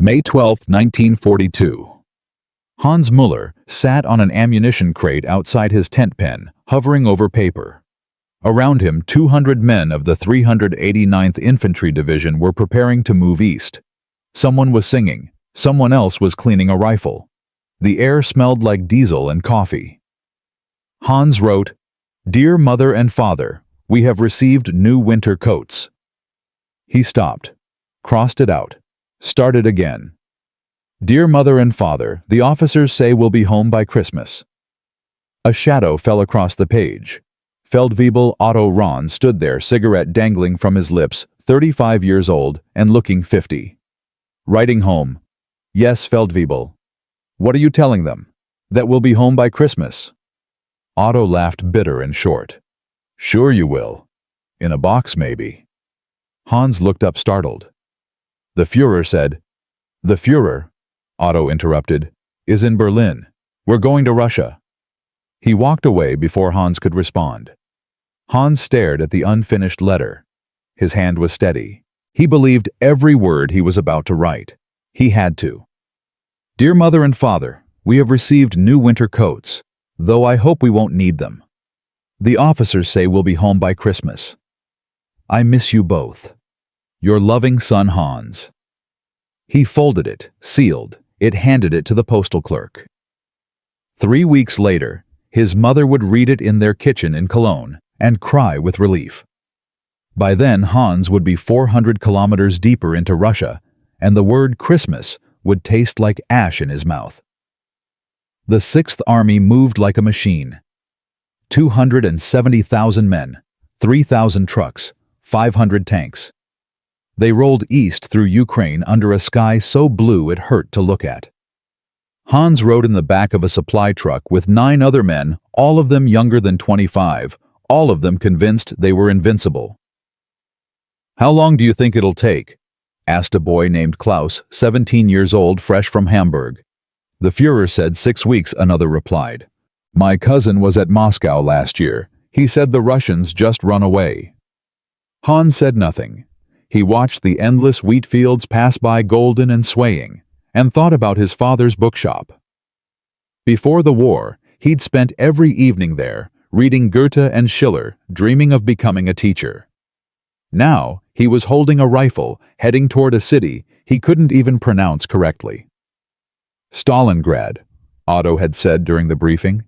May 12, 1942. Hans Müller sat on an ammunition crate outside his tent pen, hovering over paper. Around him, 200 men of the 389th Infantry Division were preparing to move east. Someone was singing. Someone else was cleaning a rifle. The air smelled like diesel and coffee. Hans wrote, "Dear Mother and Father, we have received new winter coats." He stopped, crossed it out, started again. "Dear Mother and Father, the officers say we'll be home by Christmas." A shadow fell across the page. Feldwebel Otto Rahn stood there, cigarette dangling from his lips, 35 years old and looking 50. Writing home. "Yes, Feldwebel. What are you telling them? That we'll be home by Christmas?" Otto laughed bitter and short. "Sure you will. In a box, maybe." Hans looked up startled. The Führer said, "The Führer," Otto interrupted, "is in Berlin. We're going to Russia." He walked away before Hans could respond. Hans stared at the unfinished letter. His hand was steady. He believed every word he was about to write. He had to. "Dear Mother and Father, we have received new winter coats, though I hope we won't need them. The officers say we'll be home by Christmas. I miss you both. Your loving son Hans." He folded it, sealed it, handed it to the postal clerk. 3 weeks later, his mother would read it in their kitchen in Cologne and cry with relief. By then, Hans would be 400 kilometers deeper into Russia, and the word Christmas would taste like ash in his mouth. The Sixth Army moved like a machine. 270,000 men, 3,000 trucks, 500 tanks. They rolled east through Ukraine under a sky so blue it hurt to look at. Hans rode in the back of a supply truck with 9 other men, all of them younger than 25, all of them convinced they were invincible. "How long do you think it'll take?" asked a boy named Klaus, 17 years old, fresh from Hamburg. "The Führer said 6 weeks," another replied. "My cousin was at Moscow last year. He said the Russians just run away." Hans said nothing. He watched the endless wheat fields pass by, golden and swaying, and thought about his father's bookshop. Before the war, he'd spent every evening there, reading Goethe and Schiller, dreaming of becoming a teacher. Now, he was holding a rifle, heading toward a city he couldn't even pronounce correctly. "Stalingrad," Otto had said during the briefing.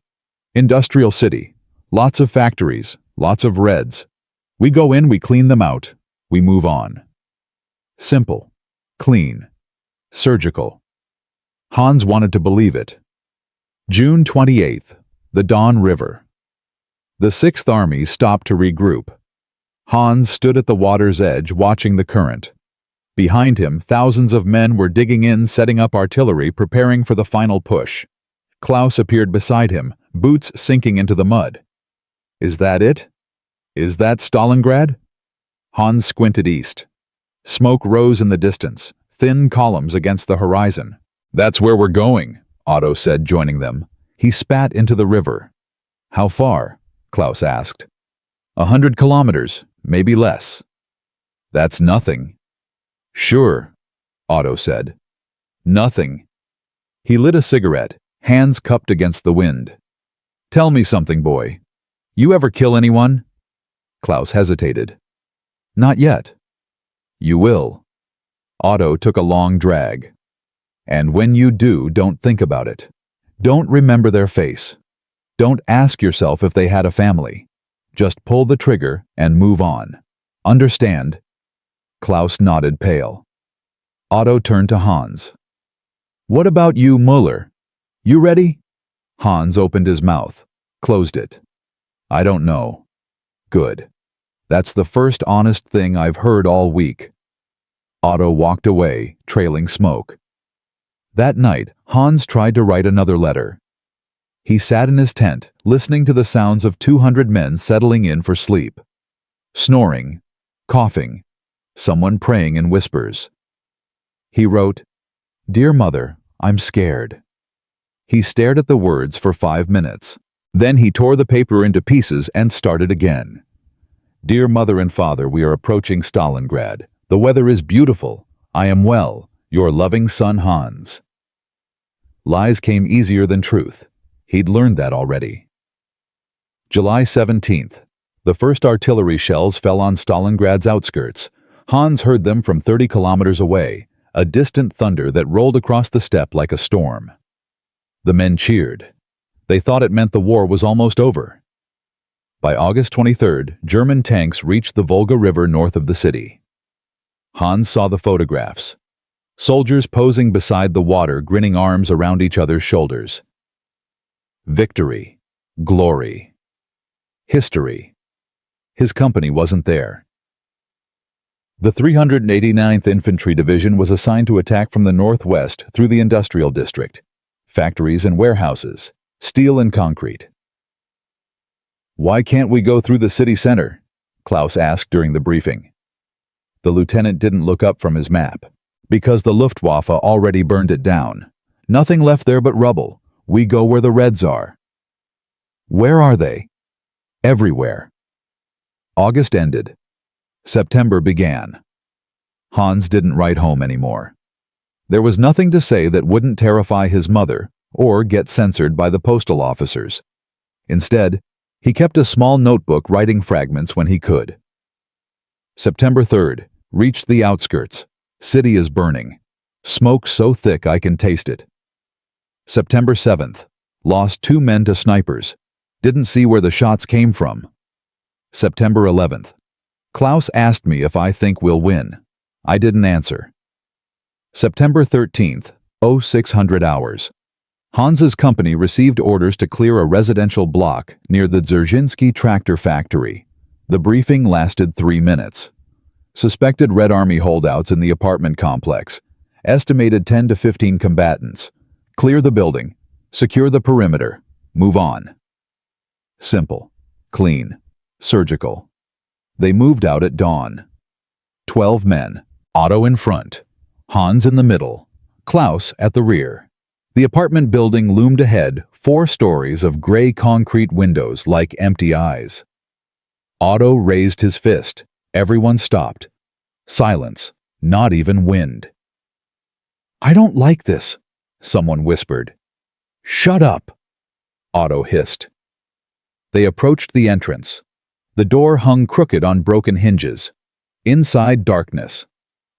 "Industrial city. Lots of factories, lots of Reds. We go in, we clean them out. We move on." Simple, clean, surgical. Hans wanted to believe it. June 28th, the Don River. The Sixth Army stopped to regroup. Hans stood at the water's edge, watching the current. Behind him, thousands of men were digging in, setting up artillery, preparing for the final push. Klaus appeared beside him, boots sinking into the mud. "Is that it? Is that Stalingrad?" Hans squinted east. Smoke rose in the distance, thin columns against the horizon. "That's where we're going," Otto said, joining them. He spat into the river. "How far?" Klaus asked. 100 kilometers, maybe less." "That's nothing." "Sure," Otto said. "Nothing." He lit a cigarette, hands cupped against the wind. "Tell me something, boy. You ever kill anyone?" Klaus hesitated. "Not yet." "You will." Otto took a long drag. "And when you do, don't think about it. Don't remember their face. Don't ask yourself if they had a family. Just pull the trigger and move on. Understand?" Klaus nodded, pale. Otto turned to Hans. "What about you, Müller? You ready?" Hans opened his mouth, closed it. "I don't know." "Good. That's the first honest thing I've heard all week." Otto walked away, trailing smoke. That night, Hans tried to write another letter. He sat in his tent, listening to the sounds of 200 men settling in for sleep. Snoring, coughing, someone praying in whispers. He wrote, "Dear Mother, I'm scared." He stared at the words for 5 minutes. Then he tore the paper into pieces and started again. "Dear Mother and Father, we are approaching Stalingrad. The weather is beautiful. I am well. Your loving son Hans. Lies came easier than truth. He'd learned that already. July 17th. The first artillery shells fell on Stalingrad's outskirts. Hans heard them from 30 kilometers away, a distant thunder that rolled across the steppe like a storm. The men cheered. They thought it meant the war was almost over. By August 23rd, German tanks reached the Volga River north of the city. Hans saw the photographs. Soldiers posing beside the water, grinning arms around each other's shoulders. Victory. Glory. History. His company wasn't there. The 389th Infantry Division was assigned to attack from the northwest through the industrial district. Factories and warehouses. Steel and concrete. "Why can't we go through the city center?" Klaus asked during the briefing. The lieutenant didn't look up from his map. "Because the Luftwaffe already burned it down. Nothing left there but rubble. We go where the Reds are." "Where are they?" "Everywhere." August ended. September began. Hans didn't write home anymore. There was nothing to say that wouldn't terrify his mother or get censored by the postal officers. Instead, he kept a small notebook writing fragments when he could. September 3rd. Reached the outskirts. City is burning. Smoke so thick I can taste it. September 7th. Lost 2 men to snipers. Didn't see where the shots came from. September 11th. Klaus asked me if I think we'll win. I didn't answer. September 13th. 0600 hours. Hans's company received orders to clear a residential block near the Dzerzhinsky tractor factory. The briefing lasted 3 minutes. Suspected Red Army holdouts in the apartment complex. Estimated 10 to 15 combatants. Clear the building. Secure the perimeter. Move on. Simple. Clean. Surgical. They moved out at dawn. 12 men. Otto in front. Hans in the middle. Klaus at the rear. The apartment building loomed ahead, 4 stories of gray concrete windows like empty eyes. Otto raised his fist. Everyone stopped. Silence. Not even wind. "I don't like this," someone whispered. "Shut up," Otto hissed. They approached the entrance. The door hung crooked on broken hinges. Inside, darkness.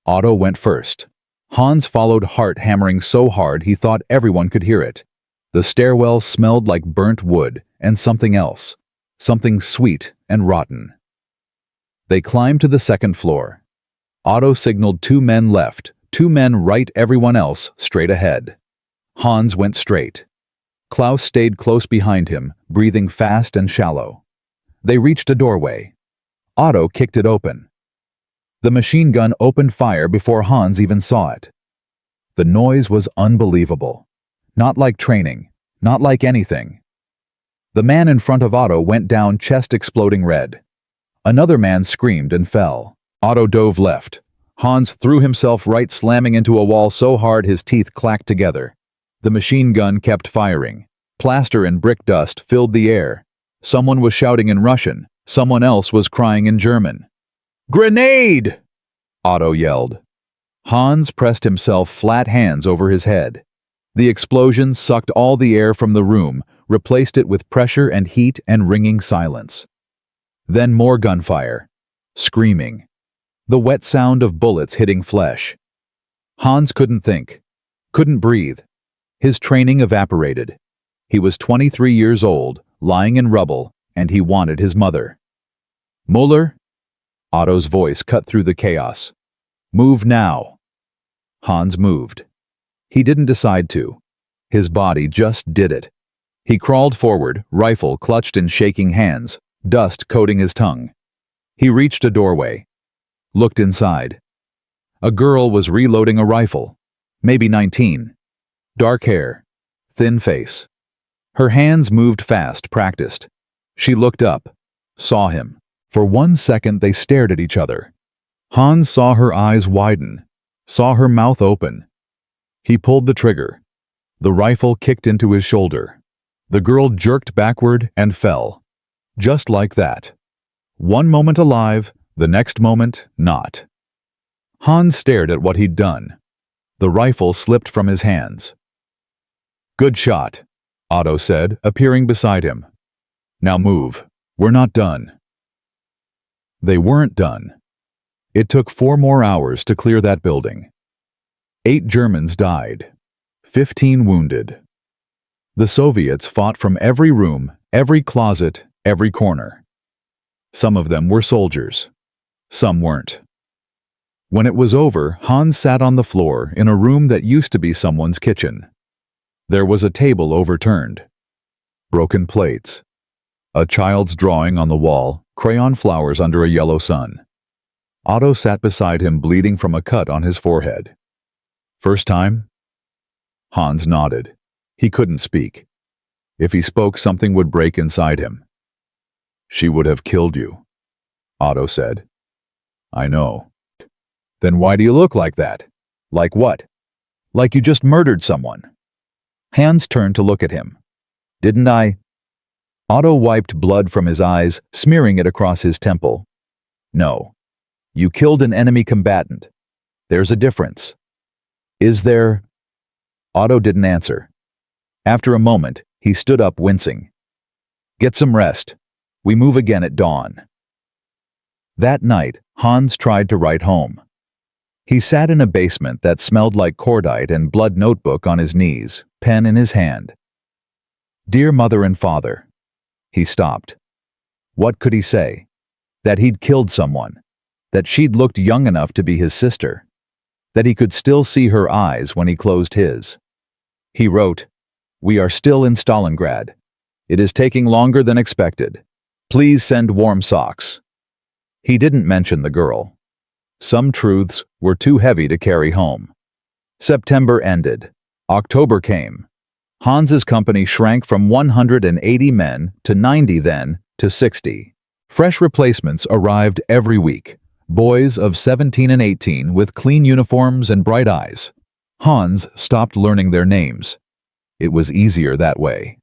Otto went first. Hans followed, heart hammering so hard he thought everyone could hear it. The stairwell smelled like burnt wood and something else. Something sweet and rotten. They climbed to the 2nd floor. Otto signaled 2 men left, 2 men right, everyone else straight ahead. Hans went straight. Klaus stayed close behind him, breathing fast and shallow. They reached a doorway. Otto kicked it open. The machine gun opened fire before Hans even saw it. The noise was unbelievable. Not like training, not like anything. The man in front of Otto went down, chest exploding red. Another man screamed and fell. Otto dove left. Hans threw himself right, slamming into a wall so hard his teeth clacked together. The machine gun kept firing. Plaster and brick dust filled the air. Someone was shouting in Russian. Someone else was crying in German. "Grenade!" Otto yelled. Hans pressed himself, flat hands over his head. The explosion sucked all the air from the room, replaced it with pressure and heat and ringing silence. Then more gunfire. Screaming. The wet sound of bullets hitting flesh. Hans couldn't think. Couldn't breathe. His training evaporated. He was 23 years old, lying in rubble, and he wanted his mother. "Müller?" Otto's voice cut through the chaos. "Move now." Hans moved. He didn't decide to. His body just did it. He crawled forward, rifle clutched in shaking hands, dust coating his tongue. He reached a doorway. Looked inside. A girl was reloading a rifle. Maybe 19. Dark hair. Thin face. Her hands moved fast, practiced. She looked up. Saw him. For 1 second they stared at each other. Hans saw her eyes widen. Saw her mouth open. He pulled the trigger. The rifle kicked into his shoulder. The girl jerked backward and fell. Just like that. One moment alive, the next moment not. Hans stared at what he'd done. The rifle slipped from his hands. "Good shot," Otto said, appearing beside him. "Now move. We're not done." They weren't done. It took 4 more hours to clear that building. 8 Germans died, 15 wounded. The Soviets fought from every room, every closet, every corner. Some of them were soldiers. Some weren't. When it was over, Hans sat on the floor in a room that used to be someone's kitchen. There was a table overturned. Broken plates. A child's drawing on the wall, crayon flowers under a yellow sun. Otto sat beside him, bleeding from a cut on his forehead. "First time?" Hans nodded. He couldn't speak. If he spoke, something would break inside him. "She would have killed you," Otto said. "I know." "Then why do you look like that?" "Like what?" "Like you just murdered someone." Hans turned to look at him. "Didn't I?" Otto wiped blood from his eyes, smearing it across his temple. "No. You killed an enemy combatant. There's a difference." "Is there?" Otto didn't answer. After a moment, he stood up, wincing. "Get some rest. We move again at dawn." That night, Hans tried to write home. He sat in a basement that smelled like cordite and blood, notebook on his knees, pen in his hand. "Dear Mother and Father." He stopped. What could he say? That he'd killed someone. That she'd looked young enough to be his sister. That he could still see her eyes when he closed his. He wrote, "We are still in Stalingrad. It is taking longer than expected. Please send warm socks." He didn't mention the girl. Some truths were too heavy to carry home. September ended. October came. Hans's company shrank from 180 men to 90, then to 60. Fresh replacements arrived every week. Boys of 17 and 18 with clean uniforms and bright eyes. Hans stopped learning their names. It was easier that way.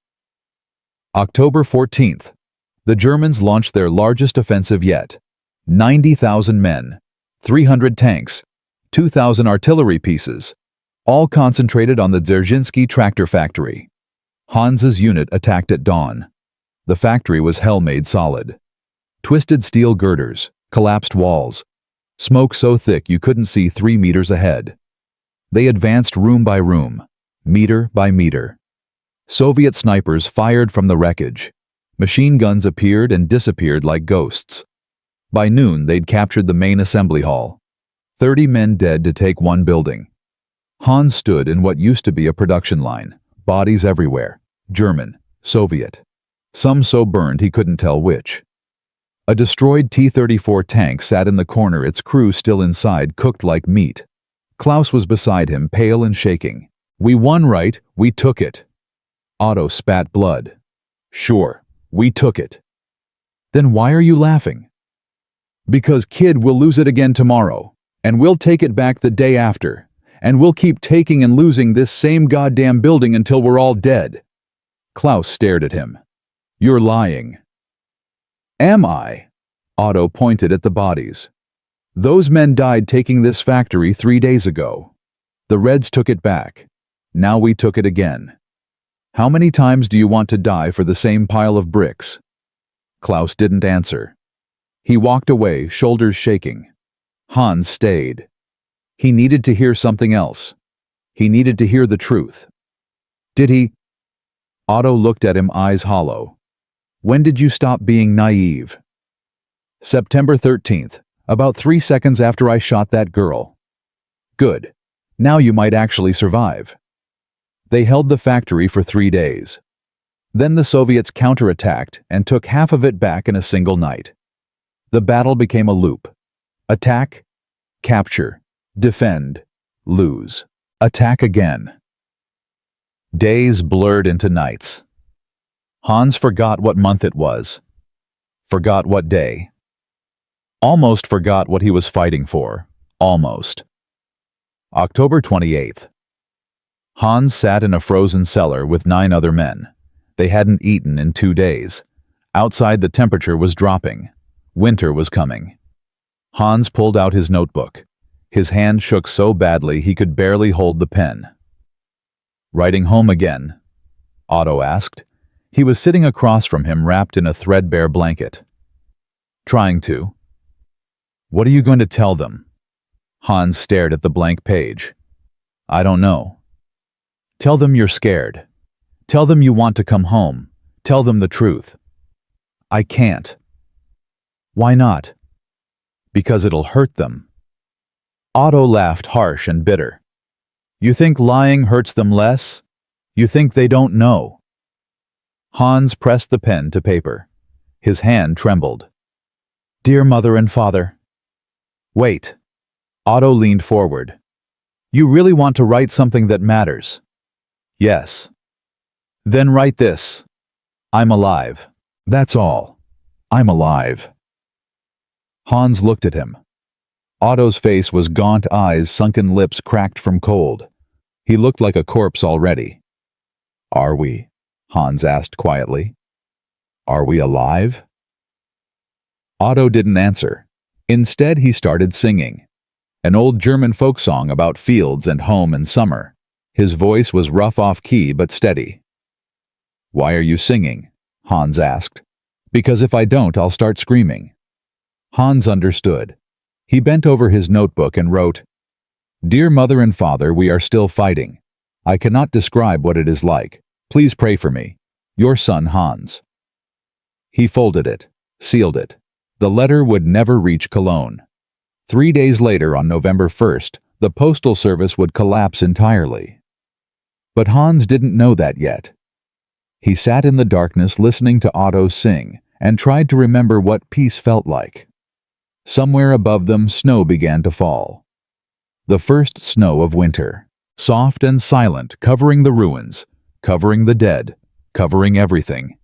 October 14th. The Germans launched their largest offensive yet. 90,000 men, 300 tanks, 2,000 artillery pieces, all concentrated on the Dzerzhinsky tractor factory. Hans's unit attacked at dawn. The factory was hell-made solid. Twisted steel girders, collapsed walls, smoke so thick you couldn't see 3 meters ahead. They advanced room by room, meter by meter. Soviet snipers fired from the wreckage. Machine guns appeared and disappeared like ghosts. By noon, they'd captured the main assembly hall. 30 men dead to take one building. Hans stood in what used to be a production line, bodies everywhere, German, Soviet. Some so burned he couldn't tell which. A destroyed T-34 tank sat in the corner, its crew still inside, cooked like meat. Klaus was beside him, pale and shaking. "We won, right? We took it." Otto spat blood. "Sure, we took it." "Then why are you laughing?" "Because, kid, we'll lose it again tomorrow. And we'll take it back the day after. And we'll keep taking and losing this same goddamn building until we're all dead." Klaus stared at him. "You're lying." "Am I?" Otto pointed at the bodies. "Those men died taking this factory 3 days ago. The Reds took it back. Now we took it again. How many times do you want to die for the same pile of bricks?" Klaus didn't answer. He walked away, shoulders shaking. Hans stayed. He needed to hear something else. He needed to hear the truth. "Did he?" Otto looked at him, eyes hollow. "When did you stop being naive?" "September 13th, about 3 seconds after I shot that girl." "Good. Now you might actually survive." They held the factory for 3 days. Then the Soviets counterattacked and took half of it back in a single night. The battle became a loop. Attack, capture, defend, lose. Attack again. Days blurred into nights. Hans forgot what month it was. Forgot what day. Almost forgot what he was fighting for. Almost. October 28th. Hans sat in a frozen cellar with 9 other men. They hadn't eaten in 2 days. Outside, the temperature was dropping. Winter was coming. Hans pulled out his notebook. His hand shook so badly he could barely hold the pen. "Writing home again?" Otto asked. He was sitting across from him wrapped in a threadbare blanket. "Trying to." "What are you going to tell them?" Hans stared at the blank page. "I don't know." "Tell them you're scared. Tell them you want to come home. Tell them the truth." "I can't." "Why not?" "Because it'll hurt them." Otto laughed harsh and bitter. "You think lying hurts them less? You think they don't know?" Hans pressed the pen to paper. His hand trembled. "Dear Mother and Father." "Wait." Otto leaned forward. "You really want to write something that matters?" "Yes." "Then write this. I'm alive. That's all. I'm alive." Hans looked at him. Otto's face was gaunt eyes, sunken lips cracked from cold. He looked like a corpse already. "Are we?" Hans asked quietly. "Are we alive?" Otto didn't answer. Instead, he started singing. An old German folk song about fields and home and summer. His voice was rough off key but steady. "Why are you singing?" Hans asked. "Because if I don't, I'll start screaming." Hans understood. He bent over his notebook and wrote, "Dear Mother and Father, we are still fighting. I cannot describe what it is like. Please pray for me. Your son Hans." He folded it, sealed it. The letter would never reach Cologne. 3 days later, on November 1st, the postal service would collapse entirely. But Hans didn't know that yet. He sat in the darkness listening to Otto sing and tried to remember what peace felt like. Somewhere above them, snow began to fall. The first snow of winter, soft and silent, covering the ruins, covering the dead, covering everything.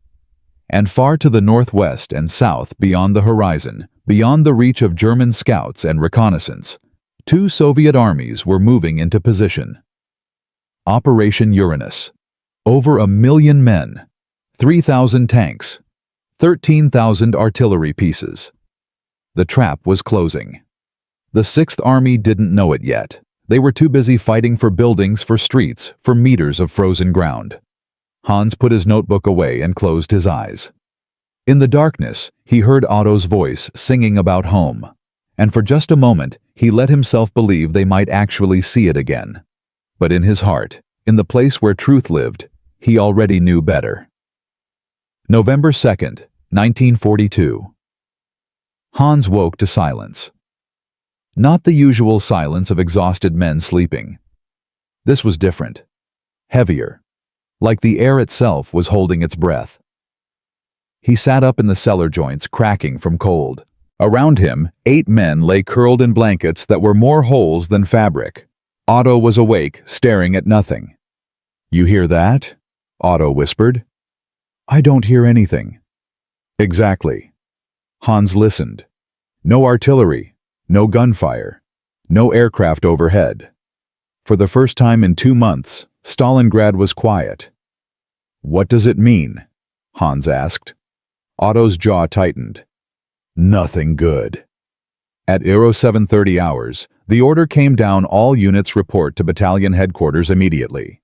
And far to the northwest and south, beyond the horizon, beyond the reach of German scouts and reconnaissance, 2 Soviet armies were moving into position. Operation Uranus. Over 1 million men, 3,000 tanks, 13,000 artillery pieces. The trap was closing. The 6th Army didn't know it yet. They were too busy fighting for buildings, for streets, for meters of frozen ground. Hans put his notebook away and closed his eyes. In the darkness, he heard Otto's voice singing about home, and for just a moment he let himself believe they might actually see it again. But in his heart, in the place where truth lived, he already knew better. November 2nd, 1942. Hans woke to silence. Not the usual silence of exhausted men sleeping. This was different. Heavier. Like the air itself was holding its breath. He sat up in the cellar joints, cracking from cold. Around him, 8 men lay curled in blankets that were more holes than fabric. Otto was awake, staring at nothing. "You hear that?" Otto whispered. "I don't hear anything." "Exactly." Hans listened. No artillery, no gunfire, no aircraft overhead. For the first time in 2 months, Stalingrad was quiet. "What does it mean?" Hans asked. Otto's jaw tightened. "Nothing good." At 0730 hours, the order came down: all units report to battalion headquarters immediately.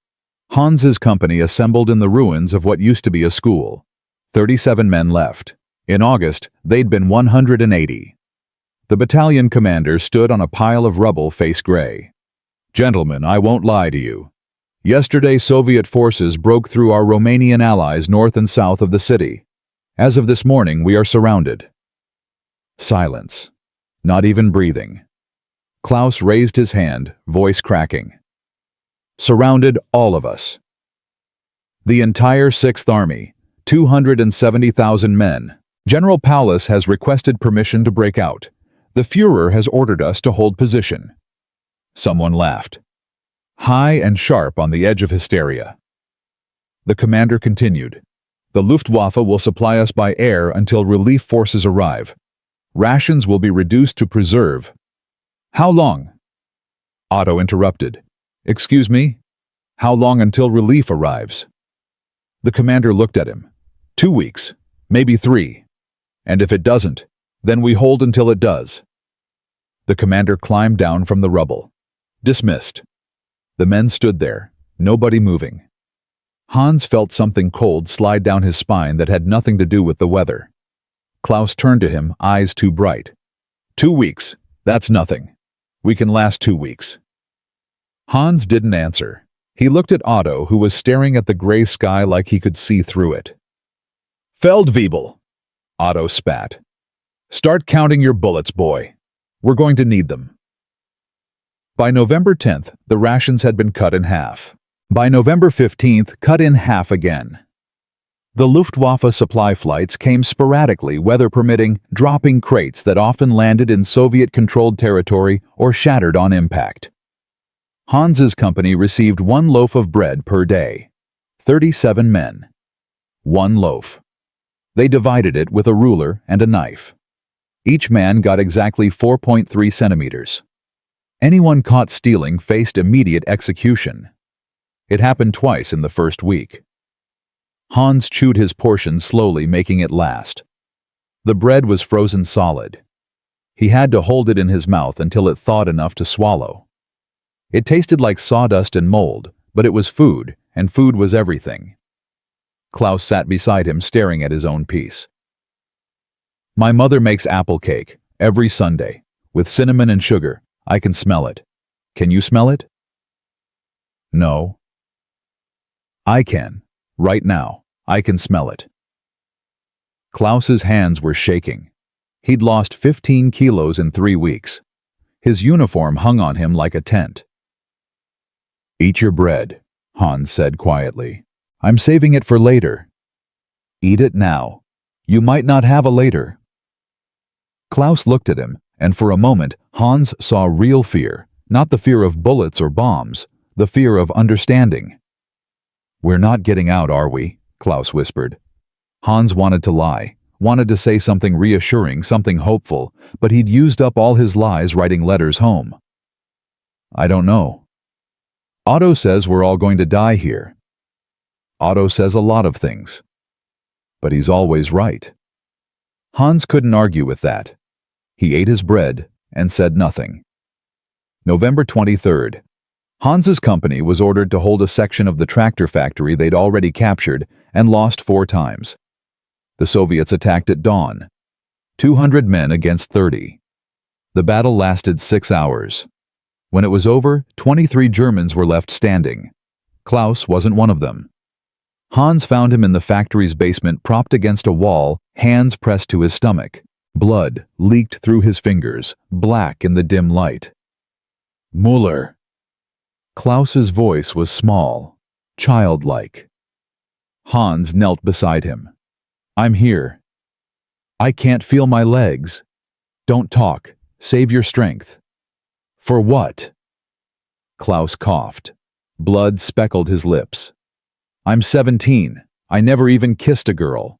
Hans's company assembled in the ruins of what used to be a school. 37 men left. In August, they'd been 180. The battalion commander stood on a pile of rubble, face gray. "Gentlemen, I won't lie to you. Yesterday, Soviet forces broke through our Romanian allies north and south of the city. As of this morning, we are surrounded." Silence. Not even breathing. Klaus raised his hand, voice cracking. "Surrounded, all of us. The entire 6th Army, 270,000 men. General Paulus has requested permission to break out. The Führer has ordered us to hold position." Someone laughed. High and sharp, on the edge of hysteria. The commander continued. "The Luftwaffe will supply us by air until relief forces arrive. Rations will be reduced to preserve." "How long?" Otto interrupted. "Excuse me? How long until relief arrives?" The commander looked at him. 2 weeks, maybe 3. And if it doesn't, then we hold until it does." The commander climbed down from the rubble. Dismissed. The men stood there, nobody moving. Hans felt something cold slide down his spine that had nothing to do with the weather. Klaus turned to him, eyes too bright. 2 weeks. That's nothing. We can last 2 weeks. Hans didn't answer. He looked at Otto, who was staring at the gray sky like he could see through it. Feldwebel, Otto spat. Start counting your bullets, boy. We're going to need them. By November 10th, the rations had been cut in half. By November 15th, cut in half again. The Luftwaffe supply flights came sporadically, weather permitting, dropping crates that often landed in Soviet-controlled territory or shattered on impact. Hans's company received 1 loaf of bread per day. 37 men. 1 loaf. They divided it with a ruler and a knife. Each man got exactly 4.3 centimeters. Anyone caught stealing faced immediate execution. It happened twice in the first week. Hans chewed his portion slowly, making it last. The bread was frozen solid. He had to hold it in his mouth until it thawed enough to swallow. It tasted like sawdust and mold, but it was food, and food was everything. Klaus sat beside him, staring at his own piece. My mother makes apple cake, every Sunday, with cinnamon and sugar. I can smell it. Can you smell it? No. I can. Right now, I can smell it. Klaus's hands were shaking. He'd lost 15 kilos in 3 weeks. His uniform hung on him like a tent. Eat your bread, Hans said quietly. I'm saving it for later. Eat it now. You might not have a later. Klaus looked at him, and for a moment Hans saw real fear, not the fear of bullets or bombs, the fear of understanding. We're not getting out, are we? Klaus whispered. Hans wanted to lie, wanted to say something reassuring, something hopeful, but he'd used up all his lies writing letters home. I don't know. Otto says we're all going to die here. Otto says a lot of things. But he's always right. Hans couldn't argue with that. He ate his bread and said nothing. November 23rd. Hans's company was ordered to hold a section of the tractor factory they'd already captured and lost 4 times. The Soviets attacked at dawn. 200 men against 30. The battle lasted 6 hours. When it was over, 23 Germans were left standing. Klaus wasn't one of them. Hans found him in the factory's basement, propped against a wall, hands pressed to his stomach. Blood leaked through his fingers, black in the dim light. Müller. Klaus's voice was small, childlike. Hans knelt beside him. I'm here. I can't feel my legs. Don't talk. Save your strength. For what? Klaus coughed. Blood speckled his lips. I'm 17. I never even kissed a girl.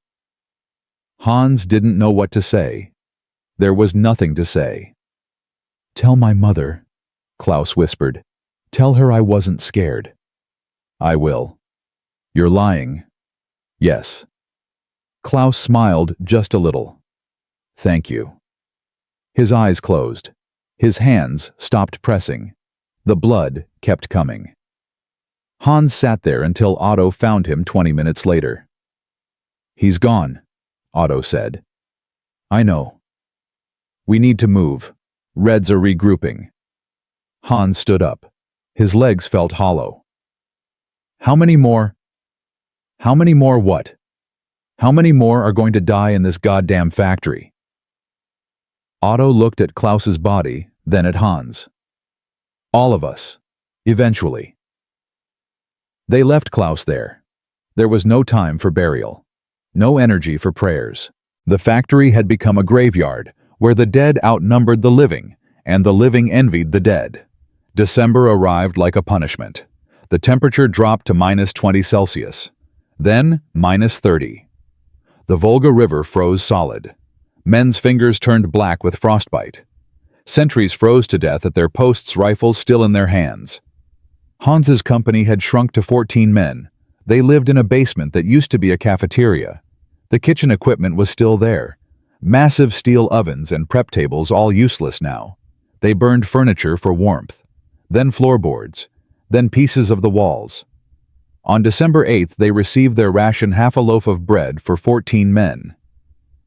Hans didn't know what to say. There was nothing to say. Tell my mother, Klaus whispered. Tell her I wasn't scared. I will. You're lying. Yes. Klaus smiled just a little. Thank you. His eyes closed. His hands stopped pressing. The blood kept coming. Hans sat there until Otto found him 20 minutes later. He's gone, Otto said. I know. We need to move. Reds are regrouping. Hans stood up. His legs felt hollow. How many more? How many more what? How many more are going to die in this goddamn factory? Otto looked at Klaus's body, then at Hans. All of us. Eventually. They left Klaus there. There was no time for burial. No energy for prayers. The factory had become a graveyard, where the dead outnumbered the living, and the living envied the dead. December arrived like a punishment. The temperature dropped to -20 Celsius. Then -30. The Volga River froze solid. Men's fingers turned black with frostbite. Sentries froze to death at their posts, rifles still in their hands. Hans's company had shrunk to 14 men. They lived in a basement that used to be a cafeteria. The kitchen equipment was still there. Massive steel ovens and prep tables all useless now. They burned furniture for warmth, then floorboards, then pieces of the walls. On December 8th, they received their ration, half a loaf of bread for 14 men.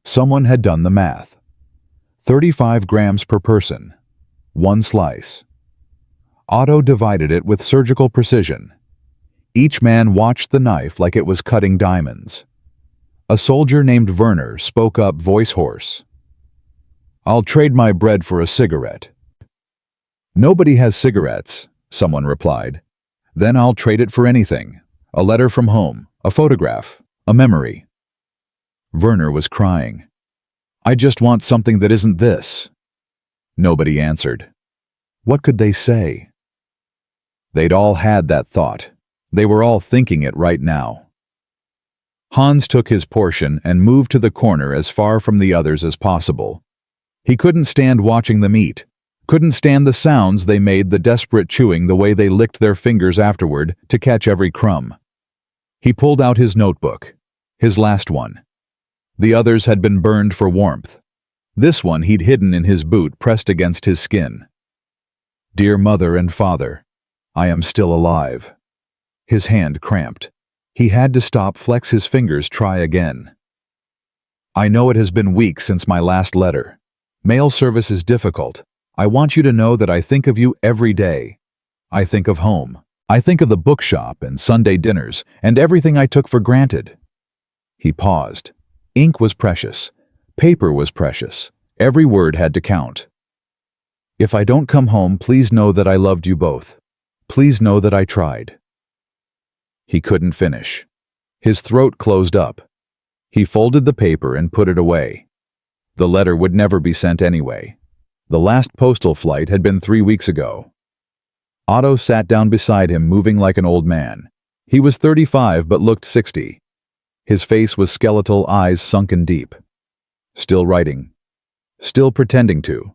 Someone had done the math. 35 grams per person. One slice. Otto divided it with surgical precision. Each man watched the knife like it was cutting diamonds. A soldier named Werner spoke up, voice hoarse. "I'll trade my bread for a cigarette." "Nobody has cigarettes," someone replied. "Then I'll trade it for anything. A letter from home, a photograph, a memory." Werner was crying. "I just want something that isn't this." Nobody answered. What could they say? They'd all had that thought. They were all thinking it right now. Hans took his portion and moved to the corner as far from the others as possible. He couldn't stand watching them eat, couldn't stand the sounds they made, the desperate chewing, the way they licked their fingers afterward to catch every crumb. He pulled out his notebook, his last one. The others had been burned for warmth. This one he'd hidden in his boot, pressed against his skin. "Dear Mother and Father, I am still alive." His hand cramped. He had to stop, flex his fingers, try again. "I know it has been weeks since my last letter. Mail service is difficult. I want you to know that I think of you every day. I think of home. I think of the bookshop and Sunday dinners and everything I took for granted." He paused. Ink was precious. Paper was precious. Every word had to count. "If I don't come home, please know that I loved you both. Please know that I tried." He couldn't finish. His throat closed up. He folded the paper and put it away. The letter would never be sent anyway. The last postal flight had been 3 weeks ago. Otto sat down beside him, moving like an old man. He was 35 but looked 60. His face was skeletal, eyes sunken deep. Still writing. Still pretending to.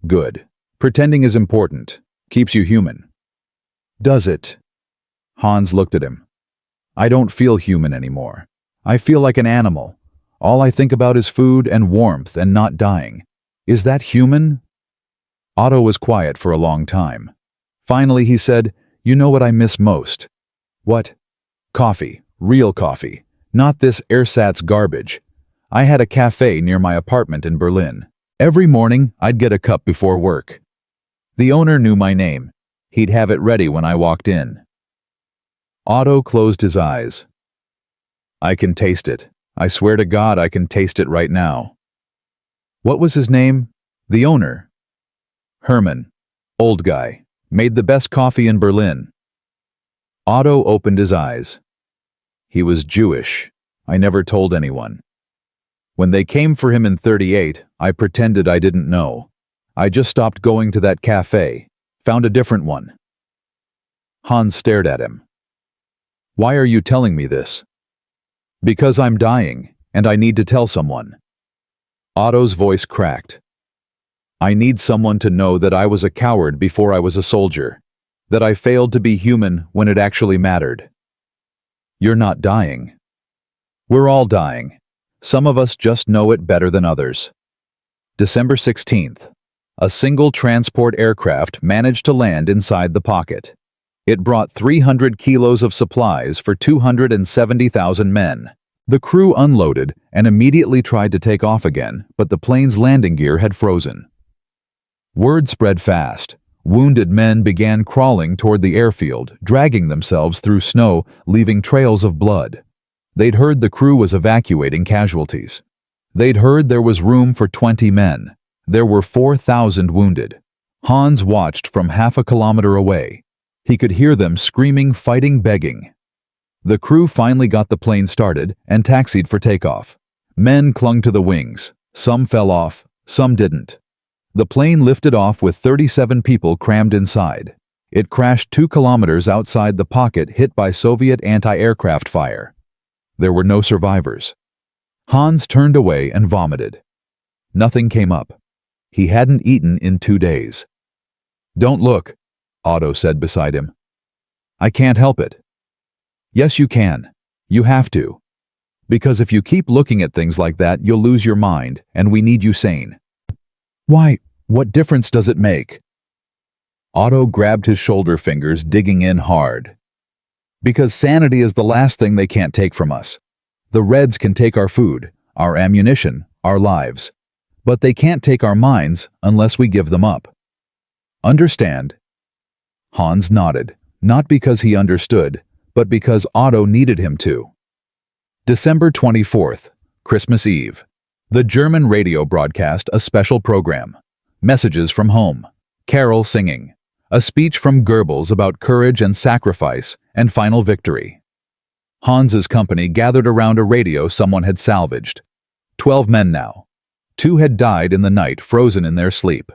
Good. Pretending is important. Keeps you human. Does it? Hans looked at him. "I don't feel human anymore. I feel like an animal. All I think about is food and warmth and not dying. Is that human?" Otto was quiet for a long time. Finally he said, "You know what I miss most?" "What?" "Coffee. Real coffee. Not this ersatz garbage. I had a cafe near my apartment in Berlin. Every morning I'd get a cup before work. The owner knew my name. He'd have it ready when I walked in." Otto closed his eyes. "I can taste it. I swear to God I can taste it right now." "What was his name?" "The owner." "Herman. Old guy. Made the best coffee in Berlin." Otto opened his eyes. "He was Jewish. I never told anyone. When they came for him in '38, I pretended I didn't know. I just stopped going to that cafe, found a different one." Hans stared at him. "Why are you telling me this?" "Because I'm dying, and I need to tell someone." Otto's voice cracked. "I need someone to know that I was a coward before I was a soldier, that I failed to be human when it actually mattered." "You're not dying." "We're all dying. Some of us just know it better than others." December 16th. A single transport aircraft managed to land inside the pocket. It brought 300 kilos of supplies for 270,000 men. The crew unloaded and immediately tried to take off again, but the plane's landing gear had frozen. Word spread fast. Wounded men began crawling toward the airfield, dragging themselves through snow, leaving trails of blood. They'd heard the crew was evacuating casualties. They'd heard there was room for 20 men. There were 4,000 wounded. Hans watched from half a kilometer away. He could hear them screaming, fighting, begging. The crew finally got the plane started and taxied for takeoff. Men clung to the wings. Some fell off, some didn't. The plane lifted off with 37 people crammed inside. It crashed 2 kilometers outside the pocket, hit by Soviet anti-aircraft fire. There were no survivors. Hans turned away and vomited. Nothing came up. He hadn't eaten in 2 days. "Don't look," Otto said beside him. "I can't help it." "Yes, you can. You have to. Because if you keep looking at things like that, you'll lose your mind, and we need you sane." "Why, What difference does it make? Otto grabbed his shoulder fingers, digging in hard. Because sanity is the last thing they can't take from us. The Reds can take our food, our ammunition, our lives. But they can't take our minds unless we give them up. Understand? Hans nodded, not because he understood, but because Otto needed him to. December 24th, Christmas Eve. The German radio broadcast a special program. Messages from home. Carol singing. A speech from Goebbels about courage and sacrifice and final victory. Hans's company gathered around a radio someone had salvaged. 12 men now. 2 had died in the night, frozen in their sleep.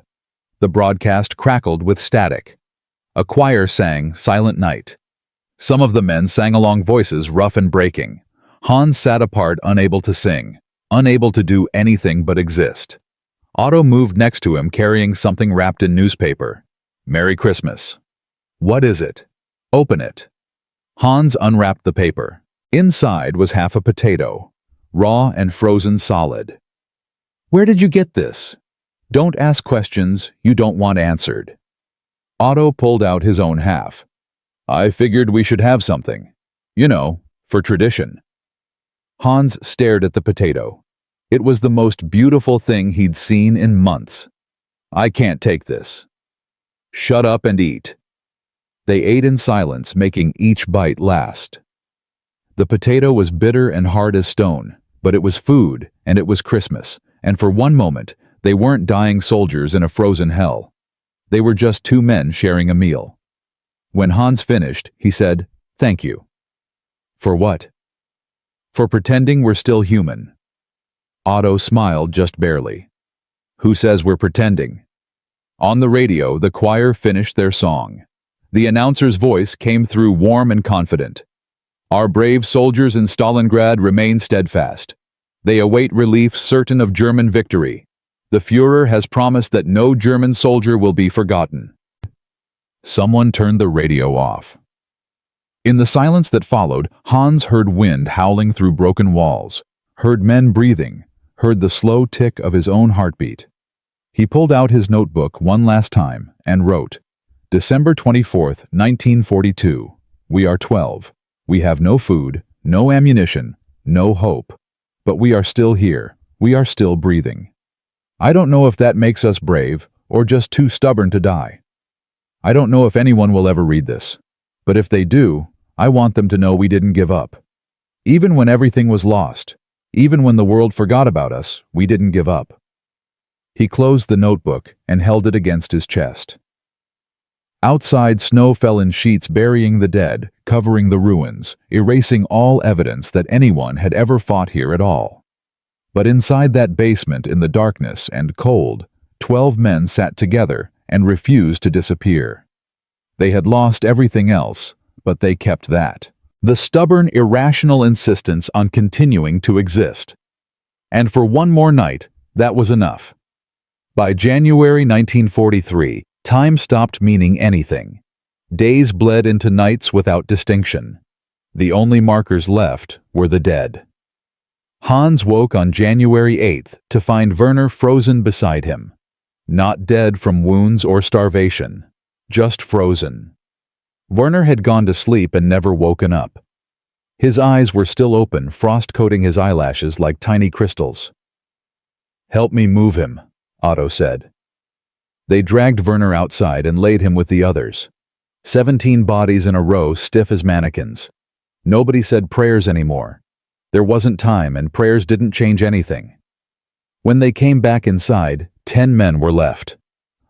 The broadcast crackled with static. A choir sang Silent Night. Some of the men sang along, voices rough and breaking. Hans sat apart, unable to sing, unable to do anything but exist. Otto moved next to him, carrying something wrapped in newspaper. Merry Christmas. What is it? Open it. Hans unwrapped the paper. Inside was half a potato, raw and frozen solid. Where did you get this? Don't ask questions you don't want answered. Otto pulled out his own half. I figured we should have something. You know, for tradition. Hans stared at the potato. It was the most beautiful thing he'd seen in months. I can't take this. Shut up and eat. They ate in silence, making each bite last. The potato was bitter and hard as stone, but it was food, and it was Christmas, and for one moment, they weren't dying soldiers in a frozen hell. They were just 2 men sharing a meal. When Hans finished, he said, "Thank you." For what? For pretending we're still human. Otto smiled just barely. Who says we're pretending? On the radio, the choir finished their song. The announcer's voice came through warm and confident. Our brave soldiers in Stalingrad remain steadfast. They await relief, certain of German victory. The Führer has promised that no German soldier will be forgotten. Someone turned the radio off. In the silence that followed, Hans heard wind howling through broken walls, heard men breathing, heard the slow tick of his own heartbeat. He pulled out his notebook one last time and wrote, December 24th, 1942. We are 12. We have no food, no ammunition, no hope. But we are still here. We are still breathing. I don't know if that makes us brave or just too stubborn to die. I don't know if anyone will ever read this. But if they do, I want them to know we didn't give up. Even when everything was lost, even when the world forgot about us, we didn't give up. He closed the notebook and held it against his chest. Outside, snow fell in sheets, burying the dead, covering the ruins, erasing all evidence that anyone had ever fought here at all. But inside that basement, in the darkness and cold, 12 men sat together and refused to disappear. They had lost everything else, but they kept that. The stubborn, irrational insistence on continuing to exist. And for one more night, that was enough. By January 1943, time stopped meaning anything. Days bled into nights without distinction. The only markers left were the dead. Hans woke on January 8th to find Werner frozen beside him. Not dead from wounds or starvation, just frozen. Werner had gone to sleep and never woken up. His eyes were still open, frost coating his eyelashes like tiny crystals. "Help me move him," Otto said. They dragged Werner outside and laid him with the others. 17 bodies in a row, stiff as mannequins. Nobody said prayers anymore. There wasn't time, and prayers didn't change anything. When they came back inside, 10 men were left.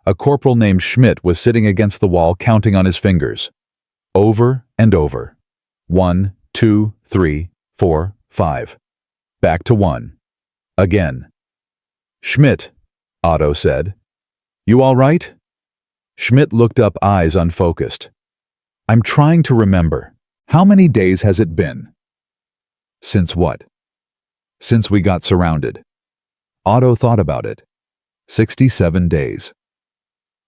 A corporal named Schmidt was sitting against the wall, counting on his fingers. Over and over. 1, 2, 3, 4, 5. Back to 1. Again. "Schmidt," Otto said. "You all right?" Schmidt looked up, eyes unfocused. "I'm trying to remember. How many days has it been?" "Since what?" "Since we got surrounded." Otto thought about it. 67 days.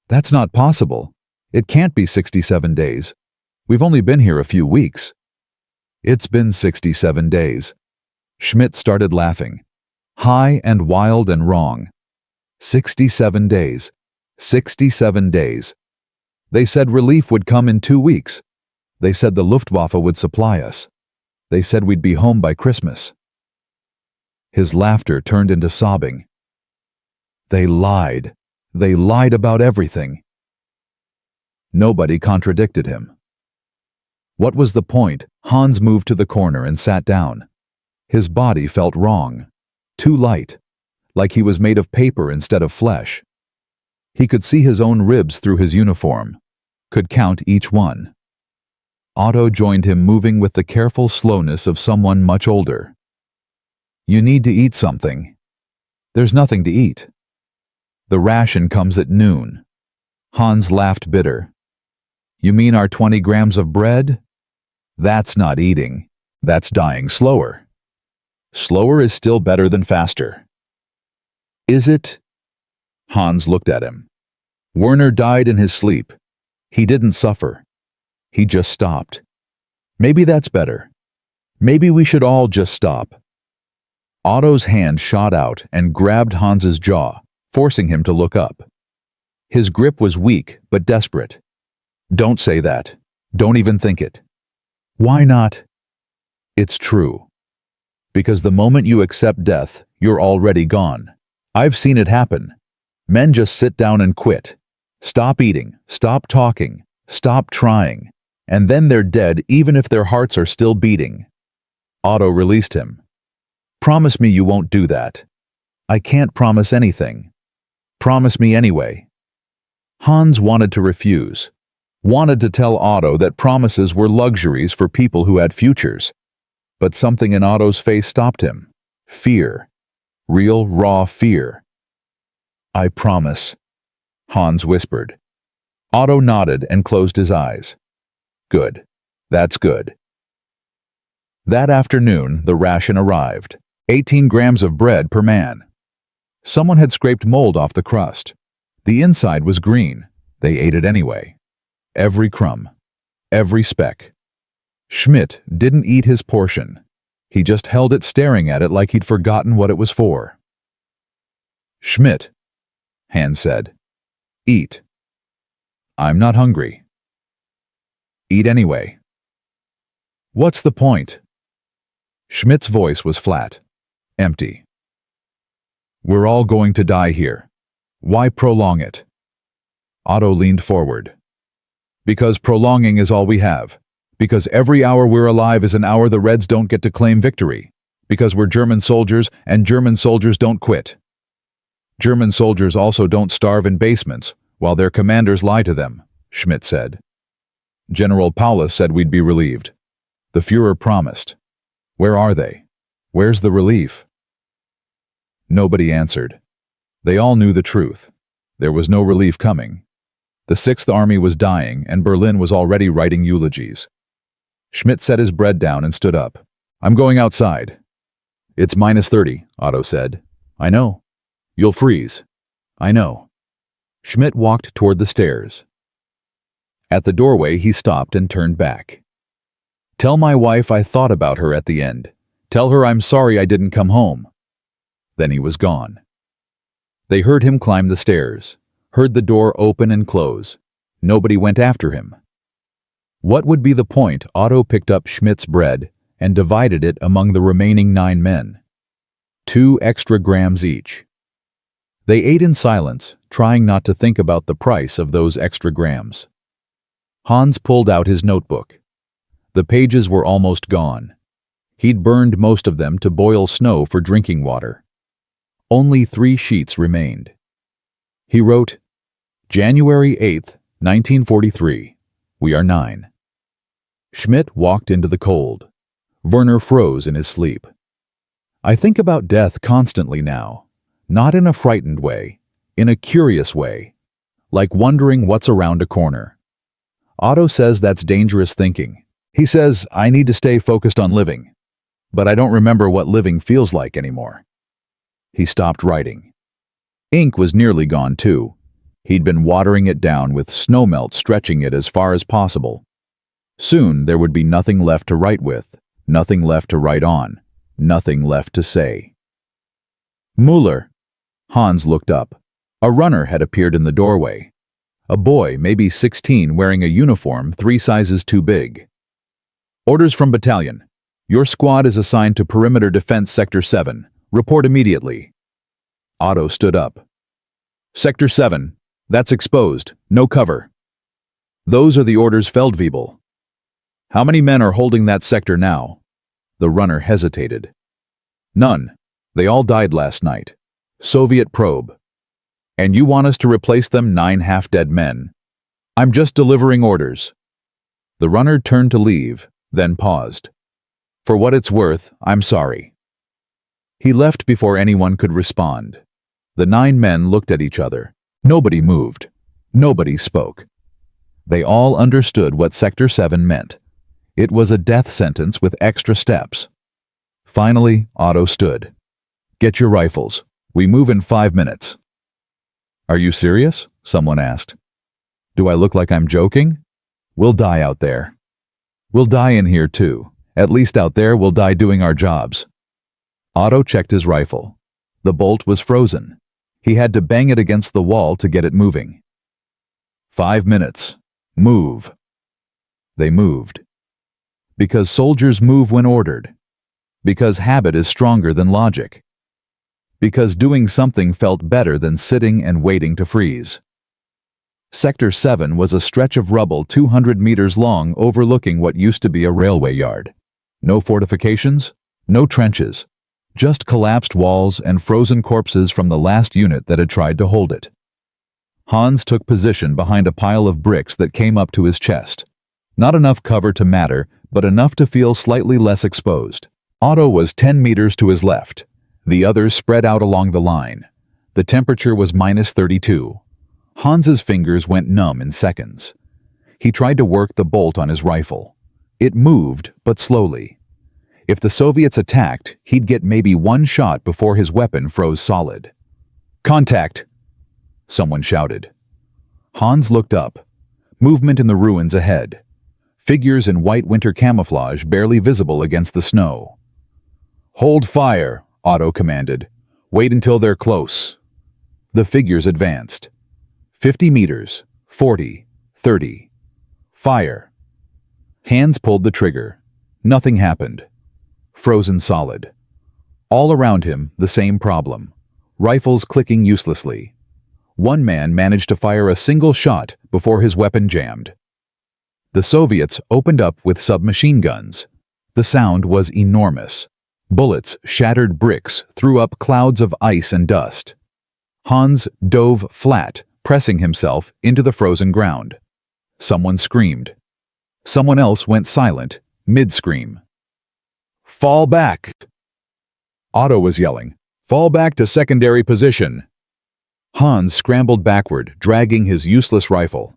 "That's not possible. It can't be 67 days. We've only been here a few weeks." "It's been 67 days." Schmidt started laughing. High and wild and wrong. 67 days. 67 days. They said relief would come in 2 weeks. They said the Luftwaffe would supply us. They said we'd be home by Christmas. His laughter turned into sobbing. They lied. They lied about everything. Nobody contradicted him. What was the point? Hans moved to the corner and sat down. His body felt wrong. Too light. Like he was made of paper instead of flesh. He could see his own ribs through his uniform. Could count each one. Otto joined him, moving with the careful slowness of someone much older. You need to eat something. There's nothing to eat. The ration comes at noon. Hans laughed bitter. You mean our 20 grams of bread? That's not eating. That's dying slower. Slower is still better than faster. Is it? Hans looked at him. Werner died in his sleep. He didn't suffer. He just stopped. Maybe that's better. Maybe we should all just stop. Otto's hand shot out and grabbed Hans's jaw, forcing him to look up. His grip was weak but desperate. Don't say that. Don't even think it. Why not? It's true. Because the moment you accept death, you're already gone. I've seen it happen. Men just sit down and quit. Stop eating, stop talking, stop trying, and then they're dead even if their hearts are still beating. Otto released him. Promise me you won't do that. I can't promise anything. Promise me anyway. Hans wanted to refuse. Wanted to tell Otto that promises were luxuries for people who had futures. But something in Otto's face stopped him. Fear. Real, raw fear. I promise, Hans whispered. Otto nodded and closed his eyes. Good. That's good. That afternoon, the ration arrived. 18 grams of bread per man. Someone had scraped mold off the crust. The inside was green. They ate it anyway. Every crumb. Every speck. Schmidt didn't eat his portion. He just held it, staring at it like he'd forgotten what it was for. Schmidt, Hans said. Eat. I'm not hungry. Eat anyway. What's the point? Schmidt's voice was flat, empty. We're all going to die here. Why prolong it? Otto leaned forward. Because prolonging is all we have. Because every hour we're alive is an hour the Reds don't get to claim victory. Because we're German soldiers, and German soldiers don't quit. German soldiers also don't starve in basements, while their commanders lie to them, Schmidt said. General Paulus said we'd be relieved. The Führer promised. Where are they? Where's the relief? Nobody answered. They all knew the truth. There was no relief coming. The Sixth Army was dying, and Berlin was already writing eulogies. Schmidt set his bread down and stood up. I'm going outside. It's -30, Otto said. I know. You'll freeze. I know. Schmidt walked toward the stairs. At the doorway, he stopped and turned back. Tell my wife I thought about her at the end. Tell her I'm sorry I didn't come home. Then he was gone. They heard him climb the stairs, heard the door open and close. Nobody went after him. What would be the point? Otto picked up Schmidt's bread and divided it among the remaining 9 men. 2 extra grams each. They ate in silence, trying not to think about the price of those extra grams. Hans pulled out his notebook. The pages were almost gone. He'd burned most of them to boil snow for drinking water. Only 3 sheets remained. He wrote, January 8th, 1943. We are 9. Schmidt walked into the cold. Werner froze in his sleep. I think about death constantly now, not in a frightened way, in a curious way, like wondering what's around a corner. Otto says that's dangerous thinking. He says, I need to stay focused on living, but I don't remember what living feels like anymore. He stopped writing. Ink was nearly gone too. He'd been watering it down with snowmelt, stretching it as far as possible. Soon there would be nothing left to write with, nothing left to write on, nothing left to say. Müller. Hans looked up. A runner had appeared in the doorway. A boy, maybe 16, wearing a uniform 3 sizes too big. Orders from battalion. Your squad is assigned to Perimeter Defense Sector 7. Report immediately. Otto stood up. Sector 7. That's exposed. No cover. Those are the orders, Feldwebel. How many men are holding that sector now? The runner hesitated. None. They all died last night. Soviet probe. And you want us to replace them 9 half-dead men? I'm just delivering orders. The runner turned to leave, then paused. For what it's worth, I'm sorry. He left before anyone could respond. The 9 men looked at each other. Nobody moved. Nobody spoke. They all understood what Sector 7 meant. It was a death sentence with extra steps. Finally, Otto stood. Get your rifles. We move in 5 minutes. Are you serious? Someone asked. Do I look like I'm joking? We'll die out there. We'll die in here too. At least out there we'll die doing our jobs. Otto checked his rifle. The bolt was frozen. He had to bang it against the wall to get it moving. 5 minutes. Move. They moved. Because soldiers move when ordered. Because habit is stronger than logic. Because doing something felt better than sitting and waiting to freeze. Sector 7 was a stretch of rubble 200 meters long overlooking what used to be a railway yard. No fortifications, no trenches, just collapsed walls and frozen corpses from the last unit that had tried to hold it. Hans took position behind a pile of bricks that came up to his chest. Not enough cover to matter, but enough to feel slightly less exposed. Otto was 10 meters to his left. The others spread out along the line. The temperature was -32. Hans's fingers went numb in seconds. He tried to work the bolt on his rifle. It moved, but slowly. If the Soviets attacked, he'd get maybe 1 shot before his weapon froze solid. Contact! Someone shouted. Hans looked up. Movement in the ruins ahead. Figures in white winter camouflage barely visible against the snow. Hold fire, Otto commanded. Wait until they're close. The figures advanced. 50 meters, 40, 30. Fire. Hans pulled the trigger. Nothing happened. Frozen solid. All around him, the same problem. Rifles clicking uselessly. One man managed to fire a single shot before his weapon jammed. The Soviets opened up with submachine guns. The sound was enormous. Bullets shattered bricks, threw up clouds of ice and dust. Hans dove flat, pressing himself into the frozen ground. Someone screamed. Someone else went silent, mid-scream. Fall back! Otto was yelling. Fall back to secondary position! Hans scrambled backward, dragging his useless rifle.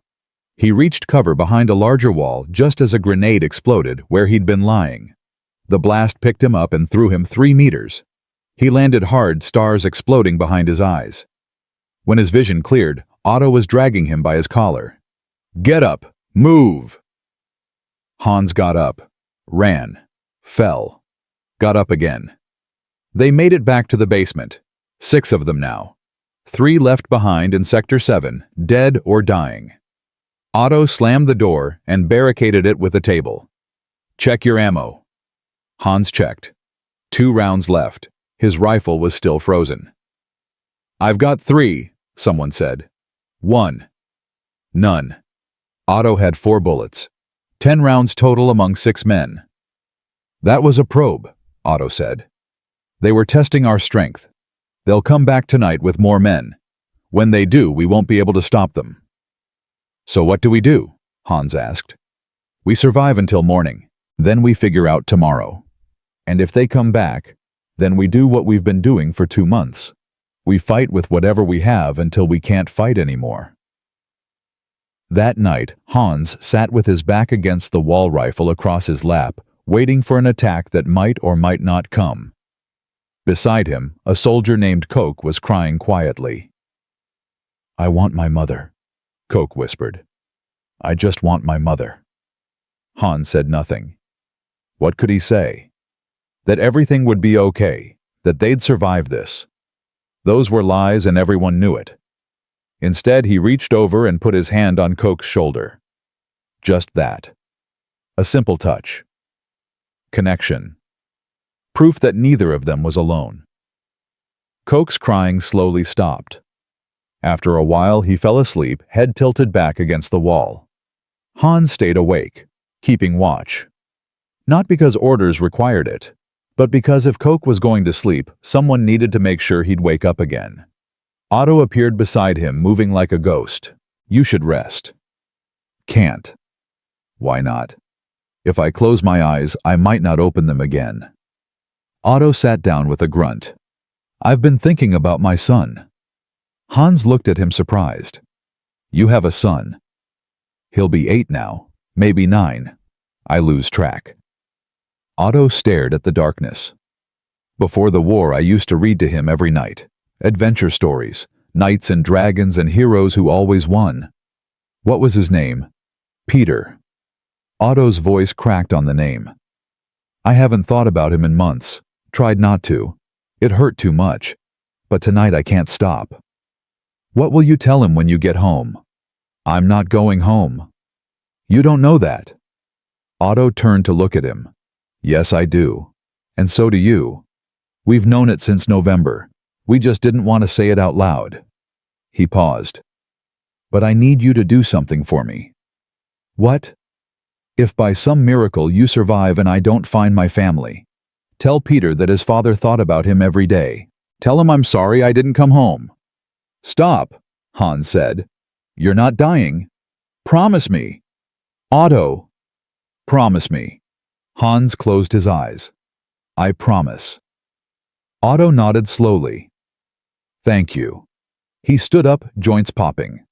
He reached cover behind a larger wall just as a grenade exploded where he'd been lying. The blast picked him up and threw him 3 meters. He landed hard, stars exploding behind his eyes. When his vision cleared, Otto was dragging him by his collar. Get up! Move! Hans got up, ran, fell, got up again. They made it back to the basement. 6 of them now. 3 left behind in Sector 7, dead or dying. Otto slammed the door and barricaded it with a table. Check your ammo. Hans checked. 2 rounds left. His rifle was still frozen. I've got 3, someone said. 1. None. Otto had 4 bullets. 10 rounds total among 6 men. That was a probe, Otto said. They were testing our strength. They'll come back tonight with more men. When they do, we won't be able to stop them. So what do we do? Hans asked. We survive until morning. Then we figure out tomorrow. And if they come back, then we do what we've been doing for 2 months. We fight with whatever we have until we can't fight anymore. That night, Hans sat with his back against the wall rifle across his lap, waiting for an attack that might or might not come. Beside him, a soldier named Koch was crying quietly. I want my mother, Koch whispered. I just want my mother. Hans said nothing. What could he say? That everything would be okay, that they'd survive this. Those were lies and everyone knew it. Instead, he reached over and put his hand on Coke's shoulder. Just that. A simple touch. Connection. Proof that neither of them was alone. Coke's crying slowly stopped. After a while, he fell asleep, head tilted back against the wall. Hans stayed awake, keeping watch. Not because orders required it, but because if Coke was going to sleep, someone needed to make sure he'd wake up again. Otto appeared beside him, moving like a ghost. You should rest. Can't. Why not? If I close my eyes, I might not open them again. Otto sat down with a grunt. I've been thinking about my son. Hans looked at him surprised. You have a son. He'll be 8 now, maybe 9. I lose track. Otto stared at the darkness. Before the war, I used to read to him every night. Adventure stories, knights and dragons and heroes who always won. What was his name? Peter. Otto's voice cracked on the name. I haven't thought about him in months. Tried not to. It hurt too much. But tonight I can't stop. What will you tell him when you get home? I'm not going home. You don't know that. Otto turned to look at him. Yes, I do. And so do you. We've known it since November. We just didn't want to say it out loud. He paused. But I need you to do something for me. What? If by some miracle you survive and I don't find my family, tell Peter that his father thought about him every day. Tell him I'm sorry I didn't come home. Stop, Hans said. You're not dying. Promise me. Otto. Promise me. Hans closed his eyes. I promise. Otto nodded slowly. Thank you. He stood up, joints popping.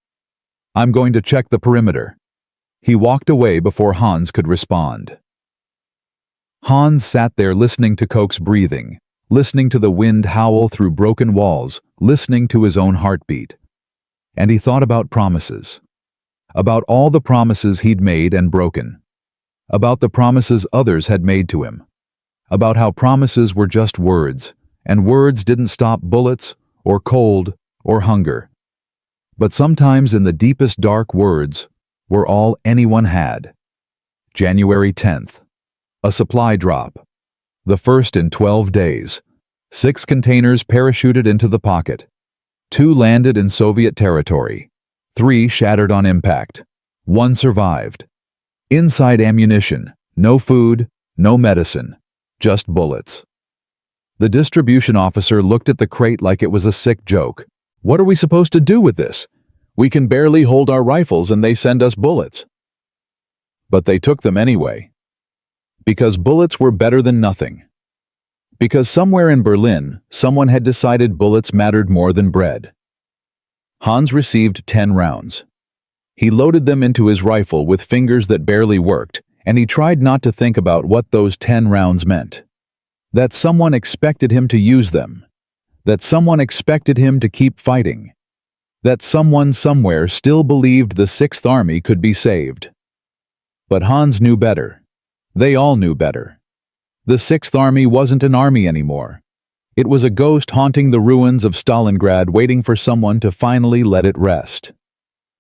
I'm going to check the perimeter. He walked away before Hans could respond. Hans sat there listening to Coke's breathing, listening to the wind howl through broken walls, listening to his own heartbeat. And he thought about promises. About all the promises he'd made and broken. About the promises others had made to him. About how promises were just words, and words didn't stop bullets, or cold, or hunger. But sometimes in the deepest dark words were all anyone had. January 10th. A supply drop. The first in 12 days. 6 containers parachuted into the pocket. 2 landed in Soviet territory. 3 shattered on impact. 1 survived. Inside ammunition, no food, no medicine, just bullets. The distribution officer looked at the crate like it was a sick joke. What are we supposed to do with this? We can barely hold our rifles and they send us bullets. But they took them anyway. Because bullets were better than nothing. Because somewhere in Berlin, someone had decided bullets mattered more than bread. Hans received 10 rounds. He loaded them into his rifle with fingers that barely worked, and he tried not to think about what those 10 rounds meant. That someone expected him to use them. That someone expected him to keep fighting. That someone somewhere still believed the 6th Army could be saved. But Hans knew better. They all knew better. The 6th Army wasn't an army anymore. It was a ghost haunting the ruins of Stalingrad, waiting for someone to finally let it rest.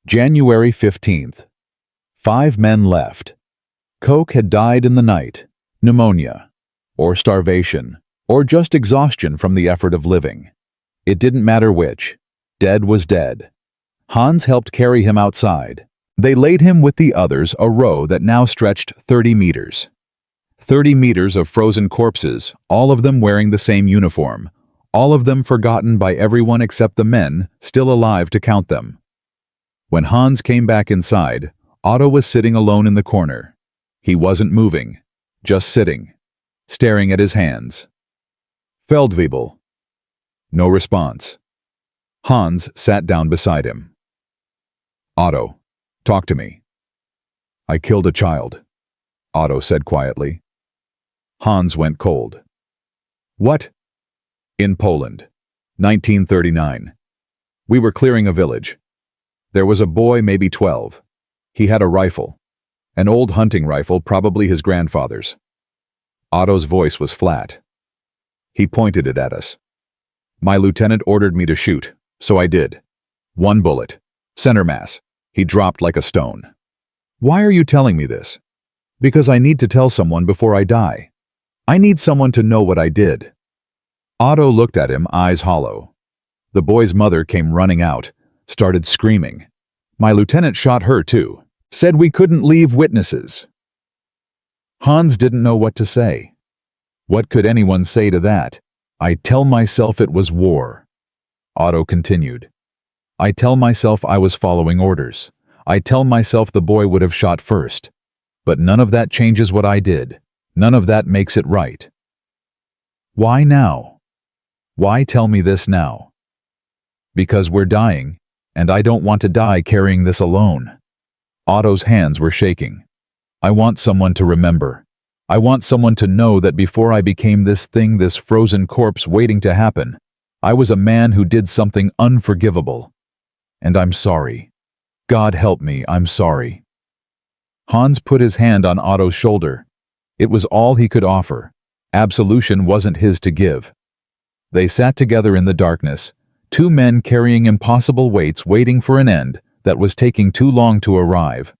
January 15th. 5 men left. Coke had died in the night, pneumonia, or starvation, or just exhaustion from the effort of living. It didn't matter which. Dead was dead. Hans helped carry him outside. They laid him with the others, a row that now stretched 30 meters. 30 meters of frozen corpses, all of them wearing the same uniform, all of them forgotten by everyone except the men, still alive to count them. When Hans came back inside, Otto was sitting alone in the corner. He wasn't moving, just sitting, staring at his hands. Feldwebel. No response. Hans sat down beside him. Otto, talk to me. I killed a child, Otto said quietly. Hans went cold. What? In Poland, 1939. We were clearing a village. There was a boy, maybe 12. He had a rifle. An old hunting rifle, probably his grandfather's. Otto's voice was flat. He pointed it at us. My lieutenant ordered me to shoot, so I did. One bullet. Center mass. He dropped like a stone. Why are you telling me this? Because I need to tell someone before I die. I need someone to know what I did. Otto looked at him, eyes hollow. The boy's mother came running out, started screaming. My lieutenant shot her too. Said we couldn't leave witnesses. Hans didn't know what to say. What could anyone say to that? I tell myself it was war. Otto continued. I tell myself I was following orders. I tell myself the boy would have shot first. But none of that changes what I did. None of that makes it right. Why now? Why tell me this now? Because we're dying, and I don't want to die carrying this alone. Otto's hands were shaking. I want someone to remember. I want someone to know that before I became this thing, this frozen corpse waiting to happen, I was a man who did something unforgivable. And I'm sorry. God help me, I'm sorry. Hans put his hand on Otto's shoulder. It was all he could offer. Absolution wasn't his to give. They sat together in the darkness, two men carrying impossible weights waiting for an end that was taking too long to arrive.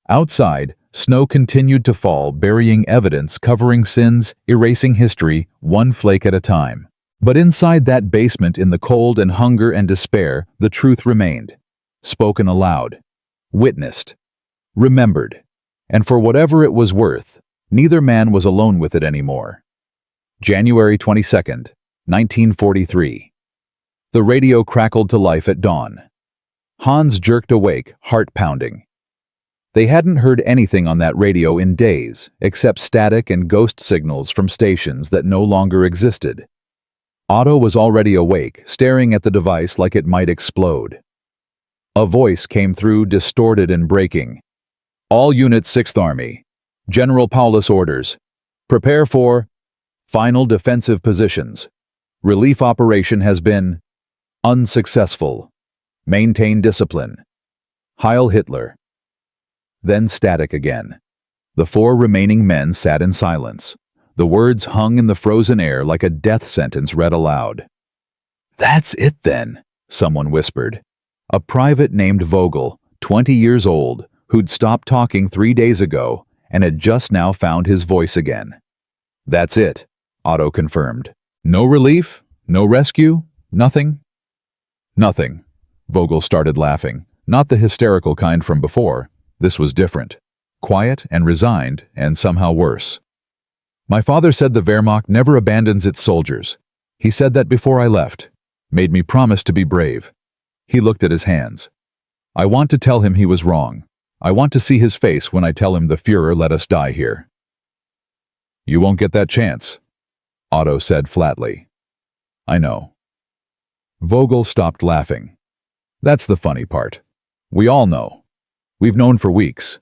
Outside, snow continued to fall, burying evidence, covering sins, erasing history, one flake at a time. But inside that basement, in the cold and hunger and despair, the truth remained. Spoken aloud. Witnessed. Remembered. And for whatever it was worth, neither man was alone with it anymore. January 22nd, 1943. The radio crackled to life at dawn. Hans jerked awake, heart pounding. They hadn't heard anything on that radio in days, except static and ghost signals from stations that no longer existed. Otto was already awake, staring at the device like it might explode. A voice came through, distorted and breaking. All units 6th Army. General POWs orders. Prepare for final defensive positions. Relief operation has been unsuccessful. Maintain discipline. Heil Hitler. Then static again. The 4 remaining men sat in silence. The words hung in the frozen air like a death sentence read aloud. That's it then, someone whispered. A private named Vogel, 20 years old, who'd stopped talking 3 days ago and had just now found his voice again. That's it, Otto confirmed. No relief? No rescue? Nothing? Nothing. Vogel started laughing. Not the hysterical kind from before. This was different. Quiet and resigned, and somehow worse. My father said the Wehrmacht never abandons its soldiers. He said that before I left. Made me promise to be brave. He looked at his hands. I want to tell him he was wrong. I want to see his face when I tell him the Führer let us die here. You won't get that chance, Otto said flatly. I know. Vogel stopped laughing. That's the funny part. We all know. We've known for weeks.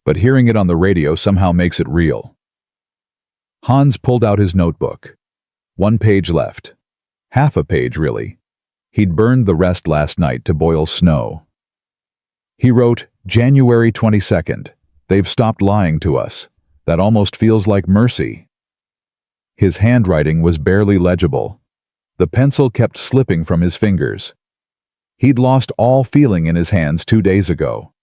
But hearing it on the radio somehow makes it real. Hans pulled out his notebook. 1 page left. Half a page, really. He'd burned the rest last night to boil snow. He wrote, January 22nd. They've stopped lying to us. That almost feels like mercy. His handwriting was barely legible. The pencil kept slipping from his fingers. He'd lost all feeling in his hands 2 days ago.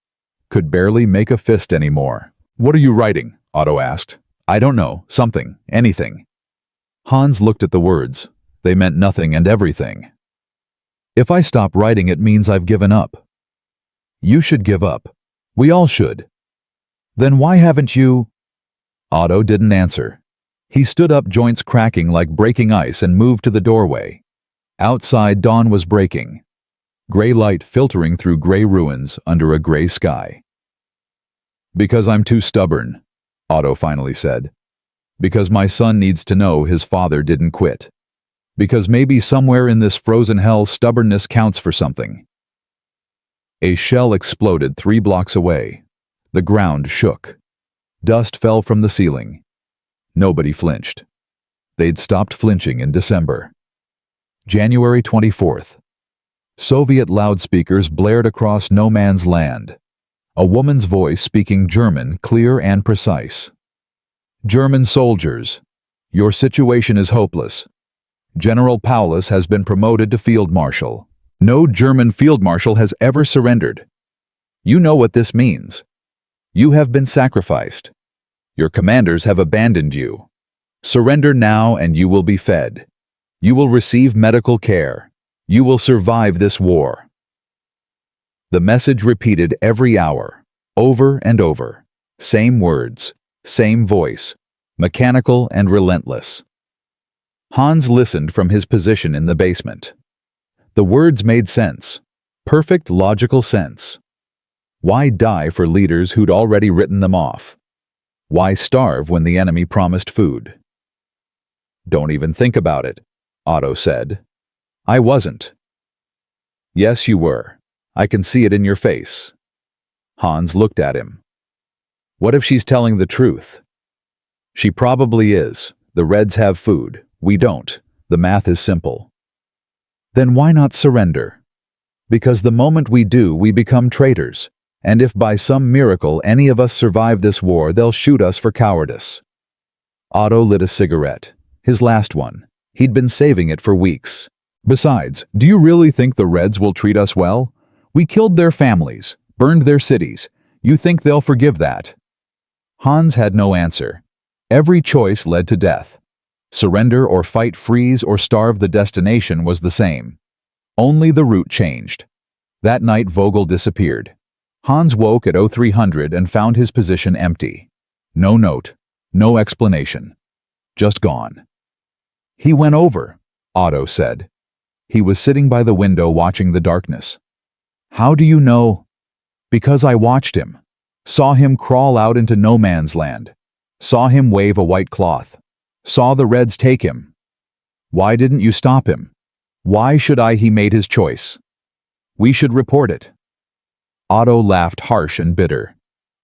Could barely make a fist anymore. What are you writing? Otto asked. I don't know. Something. Anything. Hans looked at the words. They meant nothing and everything. If I stop writing, it means I've given up. You should give up. We all should. Then why haven't you? Otto didn't answer. He stood up, joints cracking like breaking ice, and moved to the doorway. Outside, dawn was breaking. Gray light filtering through gray ruins under a gray sky. Because I'm too stubborn, Otto finally said. Because my son needs to know his father didn't quit. Because maybe somewhere in this frozen hell stubbornness counts for something. A shell exploded 3 blocks away. The ground shook. Dust fell from the ceiling. Nobody flinched. They'd stopped flinching in December. January 24th. Soviet loudspeakers blared across no man's land. A woman's voice speaking German, clear and precise. German soldiers, your situation is hopeless. General Paulus has been promoted to Field Marshal. No German field marshal has ever surrendered. You know what this means. You have been sacrificed. Your commanders have abandoned you. Surrender now and you will be fed. You will receive medical care. You will survive this war. The message repeated every hour, over and over. Same words, same voice, mechanical and relentless. Hans listened from his position in the basement. The words made sense. Perfect logical sense. Why die for leaders who'd already written them off? Why starve when the enemy promised food? Don't even think about it, Otto said. I wasn't. Yes, you were. I can see it in your face. Hans looked at him. What if she's telling the truth? She probably is. The Reds have food. We don't. The math is simple. Then why not surrender? Because the moment we do, we become traitors. And if by some miracle any of us survive this war, they'll shoot us for cowardice. Otto lit a cigarette. His last one. He'd been saving it for weeks. Besides, do you really think the Reds will treat us well? We killed their families, burned their cities. You think they'll forgive that? Hans had no answer. Every choice led to death. Surrender or fight, freeze or starve, the destination was the same. Only the route changed. That night Vogel disappeared. Hans woke at 0300 and found his position empty. No note, no explanation. Just gone. He went over, Otto said. He was sitting by the window watching the darkness. How do you know? Because I watched him. Saw him crawl out into no man's land. Saw him wave a white cloth. Saw the Reds take him. Why didn't you stop him? Why should I? He made his choice. We should report it. Otto laughed harsh and bitter.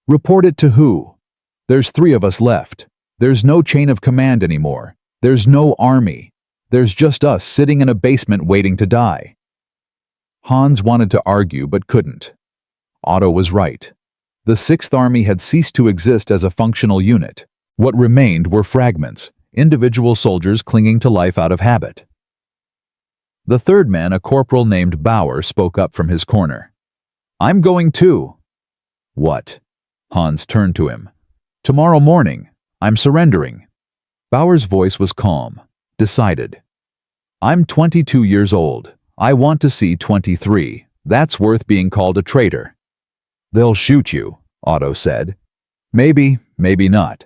Report it to who? There's 3 of us left. There's no chain of command anymore. There's no army. There's just us sitting in a basement waiting to die. Hans wanted to argue but couldn't. Otto was right. The 6th Army had ceased to exist as a functional unit. What remained were fragments, individual soldiers clinging to life out of habit. The 3rd man, a corporal named Bauer, spoke up from his corner. I'm going too. What? Hans turned to him. Tomorrow morning. I'm surrendering. Bauer's voice was calm, decided. I'm 22 years old. I want to see 23. That's worth being called a traitor. They'll shoot you, Otto said. Maybe, maybe not.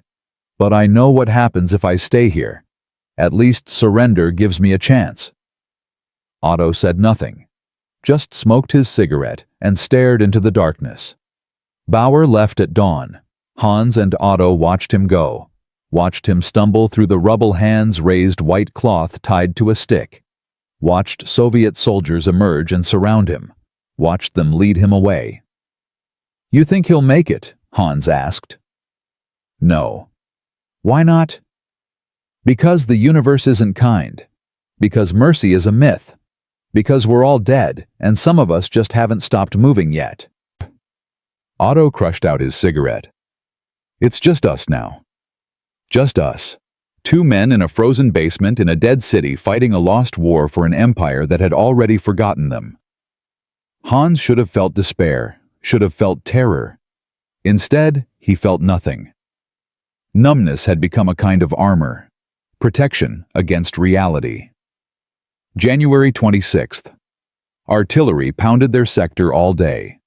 But I know what happens if I stay here. At least surrender gives me a chance. Otto said nothing, just smoked his cigarette and stared into the darkness. Bauer left at dawn. Hans and Otto watched him go, watched him stumble through the rubble, hands raised, white cloth tied to a stick. Watched Soviet soldiers emerge and surround him. Watched them lead him away. You think he'll make it? Hans asked. No. Why not? Because the universe isn't kind. Because mercy is a myth. Because we're all dead, and some of us just haven't stopped moving yet. Otto crushed out his cigarette. It's just us now. Just us. 2 men in a frozen basement in a dead city fighting a lost war for an empire that had already forgotten them. Hans should have felt despair, should have felt terror. Instead, he felt nothing. Numbness had become a kind of armor, protection against reality. January 26th. Artillery pounded their sector all day.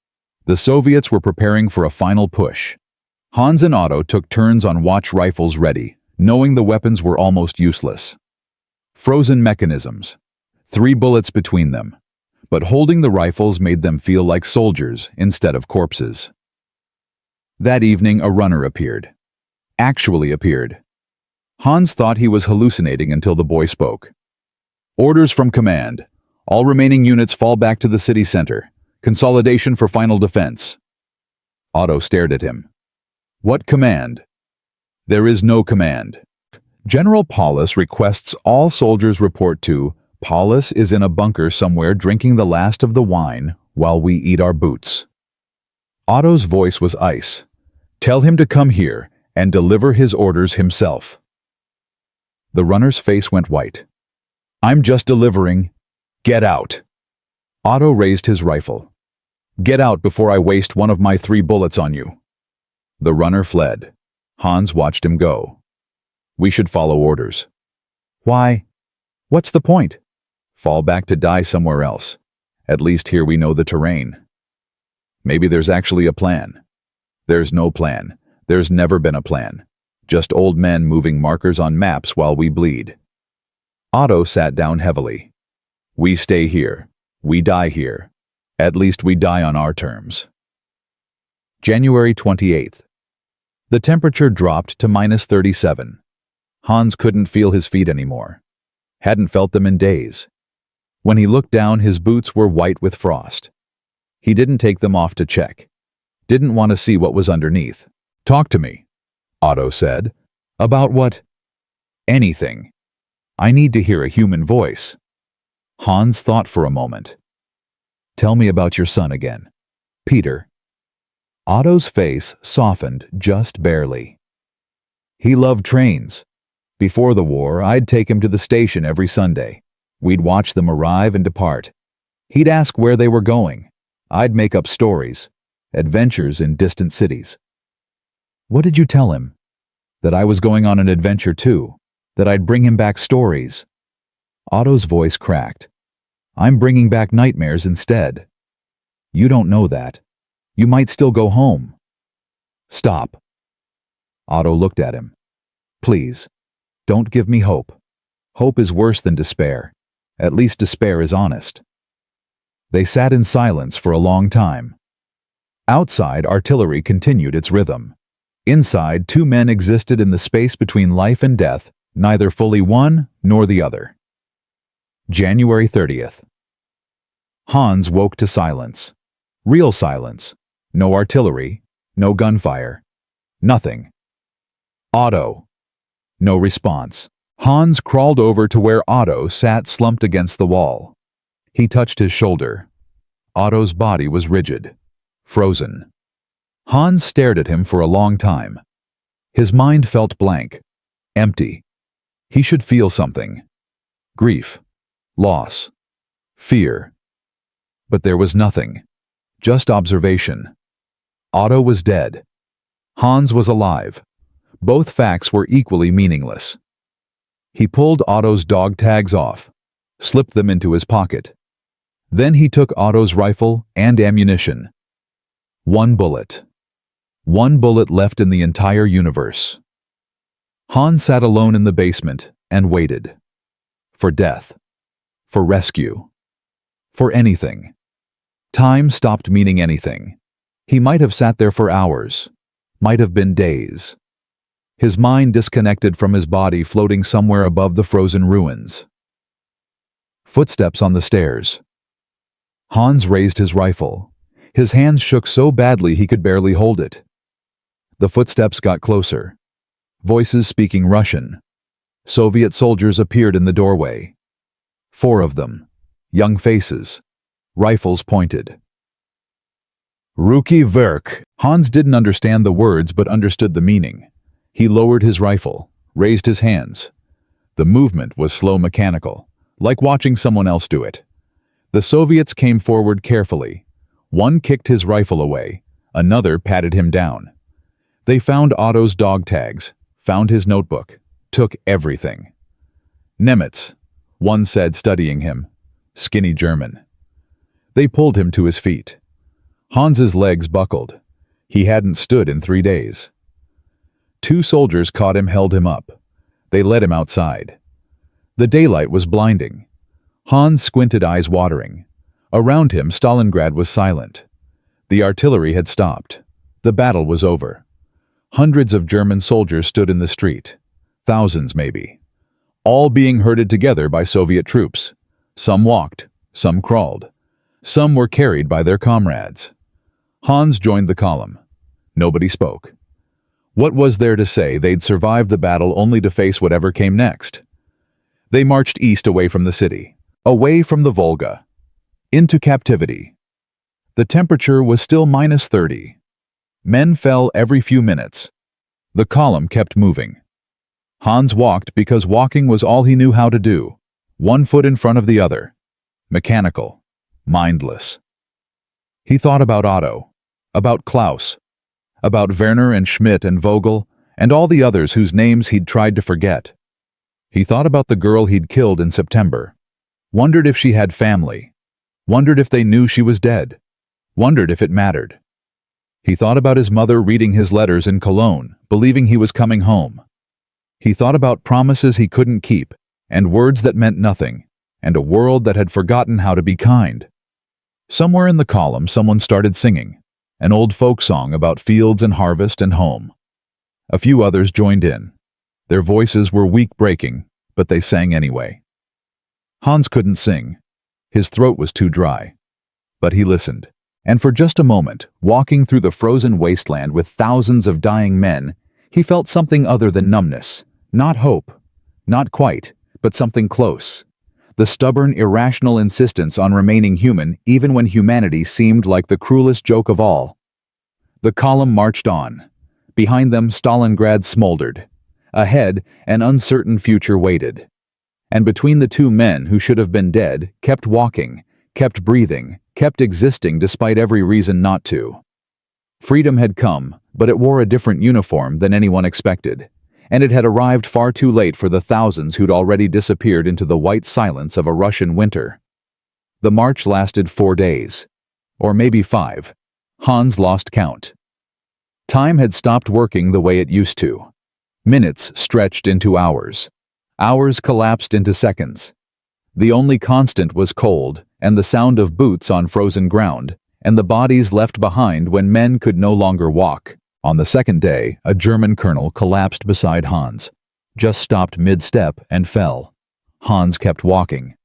The Soviets were preparing for a final push. Hans and Otto took turns on watch, rifles ready, knowing the weapons were almost useless. Frozen mechanisms, 3 bullets between them, but holding the rifles made them feel like soldiers instead of corpses. That evening a runner appeared. Actually appeared. Hans thought he was hallucinating until the boy spoke. Orders from command. All remaining units fall back to the city center. Consolidation for final defense. Otto stared at him. What command? There is no command. General Paulus requests all soldiers report to. Paulus is in a bunker somewhere drinking the last of the wine while we eat our boots. Otto's voice was ice. Tell him to come here and deliver his orders himself. The runner's face went white. I'm just delivering. Get out. Otto raised his rifle. "Get out before I waste one of my 3 bullets on you." The runner fled. Hans watched him go. "We should follow orders." "Why? What's the point?" "Fall back to die somewhere else. At least here we know the terrain." "Maybe there's actually a plan." "There's no plan. There's never been a plan. Just old men moving markers on maps while we bleed." Otto sat down heavily. "We stay here. We die here. At least we die on our terms." January 28th. The temperature dropped to -37. Hans couldn't feel his feet anymore. Hadn't felt them in days. When he looked down, his boots were white with frost. He didn't take them off to check. Didn't want to see what was underneath. "Talk to me," Otto said. "About what?" "Anything. I need to hear a human voice." Hans thought for a moment. "Tell me about your son again. Peter." Otto's face softened just barely. "He loved trains. Before the war, I'd take him to the station every Sunday. We'd watch them arrive and depart. He'd ask where they were going. I'd make up stories, adventures in distant cities." "What did you tell him?" "That I was going on an adventure too, that I'd bring him back stories." Otto's voice cracked. "I'm bringing back nightmares instead." "You don't know that. You might still go home." "Stop." Otto looked at him. "Please, don't give me hope. Hope is worse than despair. At least despair is honest." They sat in silence for a long time. Outside, artillery continued its rhythm. Inside, 2 men existed in the space between life and death, neither fully one nor the other. January 30th. Hans woke to silence. Real silence. No artillery, no gunfire. Nothing. "Otto." No response. Hans crawled over to where Otto sat slumped against the wall. He touched his shoulder. Otto's body was rigid, frozen. Hans stared at him for a long time. His mind felt blank, empty. He should feel something. Grief, loss, fear. But there was nothing. Just observation. Otto was dead. Hans was alive. Both facts were equally meaningless. He pulled Otto's dog tags off, slipped them into his pocket. Then he took Otto's rifle and ammunition. 1 bullet. 1 bullet left in the entire universe. Hans sat alone in the basement and waited. For death. For rescue. For anything. Time stopped meaning anything. He might have sat there for hours. Might have been days. His mind disconnected from his body, floating somewhere above the frozen ruins. Footsteps on the stairs. Hans raised his rifle. His hands shook so badly he could barely hold it. The footsteps got closer. Voices speaking Russian. Soviet soldiers appeared in the doorway. 4 of them. Young faces. Rifles pointed. "Ruki Verk." Hans didn't understand the words but understood the meaning. He lowered his rifle, raised his hands. The movement was slow, mechanical, like watching someone else do it. The Soviets came forward carefully. One kicked his rifle away, another patted him down. They found Otto's dog tags, found his notebook, took everything. "Nemitz," one said, studying him. Skinny German. They pulled him to his feet. Hans's legs buckled. He hadn't stood in 3 days. 2 soldiers caught him, held him up. They led him outside. The daylight was blinding. Hans squinted, eyes watering. Around him, Stalingrad was silent. The artillery had stopped. The battle was over. Hundreds of German soldiers stood in the street. Thousands, maybe. All being herded together by Soviet troops. Some walked, some crawled. Some were carried by their comrades. Hans joined the column. Nobody spoke. What was there to say? They'd survived the battle only to face whatever came next. They marched east, away from the city, away from the Volga, into captivity. The temperature was still -30. Men fell every few minutes. The column kept moving. Hans walked because walking was all he knew how to do, 1 foot in front of the other. Mechanical. mindless. He thought about Otto, about Klaus, about Werner and Schmidt and Vogel, and all the others whose names he'd tried to forget. He thought about the girl he'd killed in September, wondered if she had family, wondered if they knew she was dead, wondered if it mattered. He thought about his mother reading his letters in Cologne, believing he was coming home. He thought about promises he couldn't keep, and words that meant nothing, and a world that had forgotten how to be kind. Somewhere in the column someone started singing, an old folk song about fields and harvest and home. A few others joined in. Their voices were weak-breaking, but they sang anyway. Hans couldn't sing. His throat was too dry. But he listened. And for just a moment, walking through the frozen wasteland with thousands of dying men, he felt something other than numbness. Not hope. Not quite, but something close. The stubborn, irrational insistence on remaining human even when humanity seemed like the cruelest joke of all. The column marched on. Behind them, Stalingrad smoldered. Ahead, an uncertain future waited. And between the two men who should have been dead, kept walking, kept breathing, kept existing despite every reason not to. Freedom had come, but it wore a different uniform than anyone expected, and it had arrived far too late for the thousands who'd already disappeared into the white silence of a Russian winter. The march lasted 4 days. Or maybe 5. Hans lost count. Time had stopped working the way it used to. Minutes stretched into hours. Hours collapsed into seconds. The only constant was cold, and the sound of boots on frozen ground, and the bodies left behind when men could no longer walk. On the second day, a German colonel collapsed beside Hans, just stopped mid-step and fell. Hans kept walking.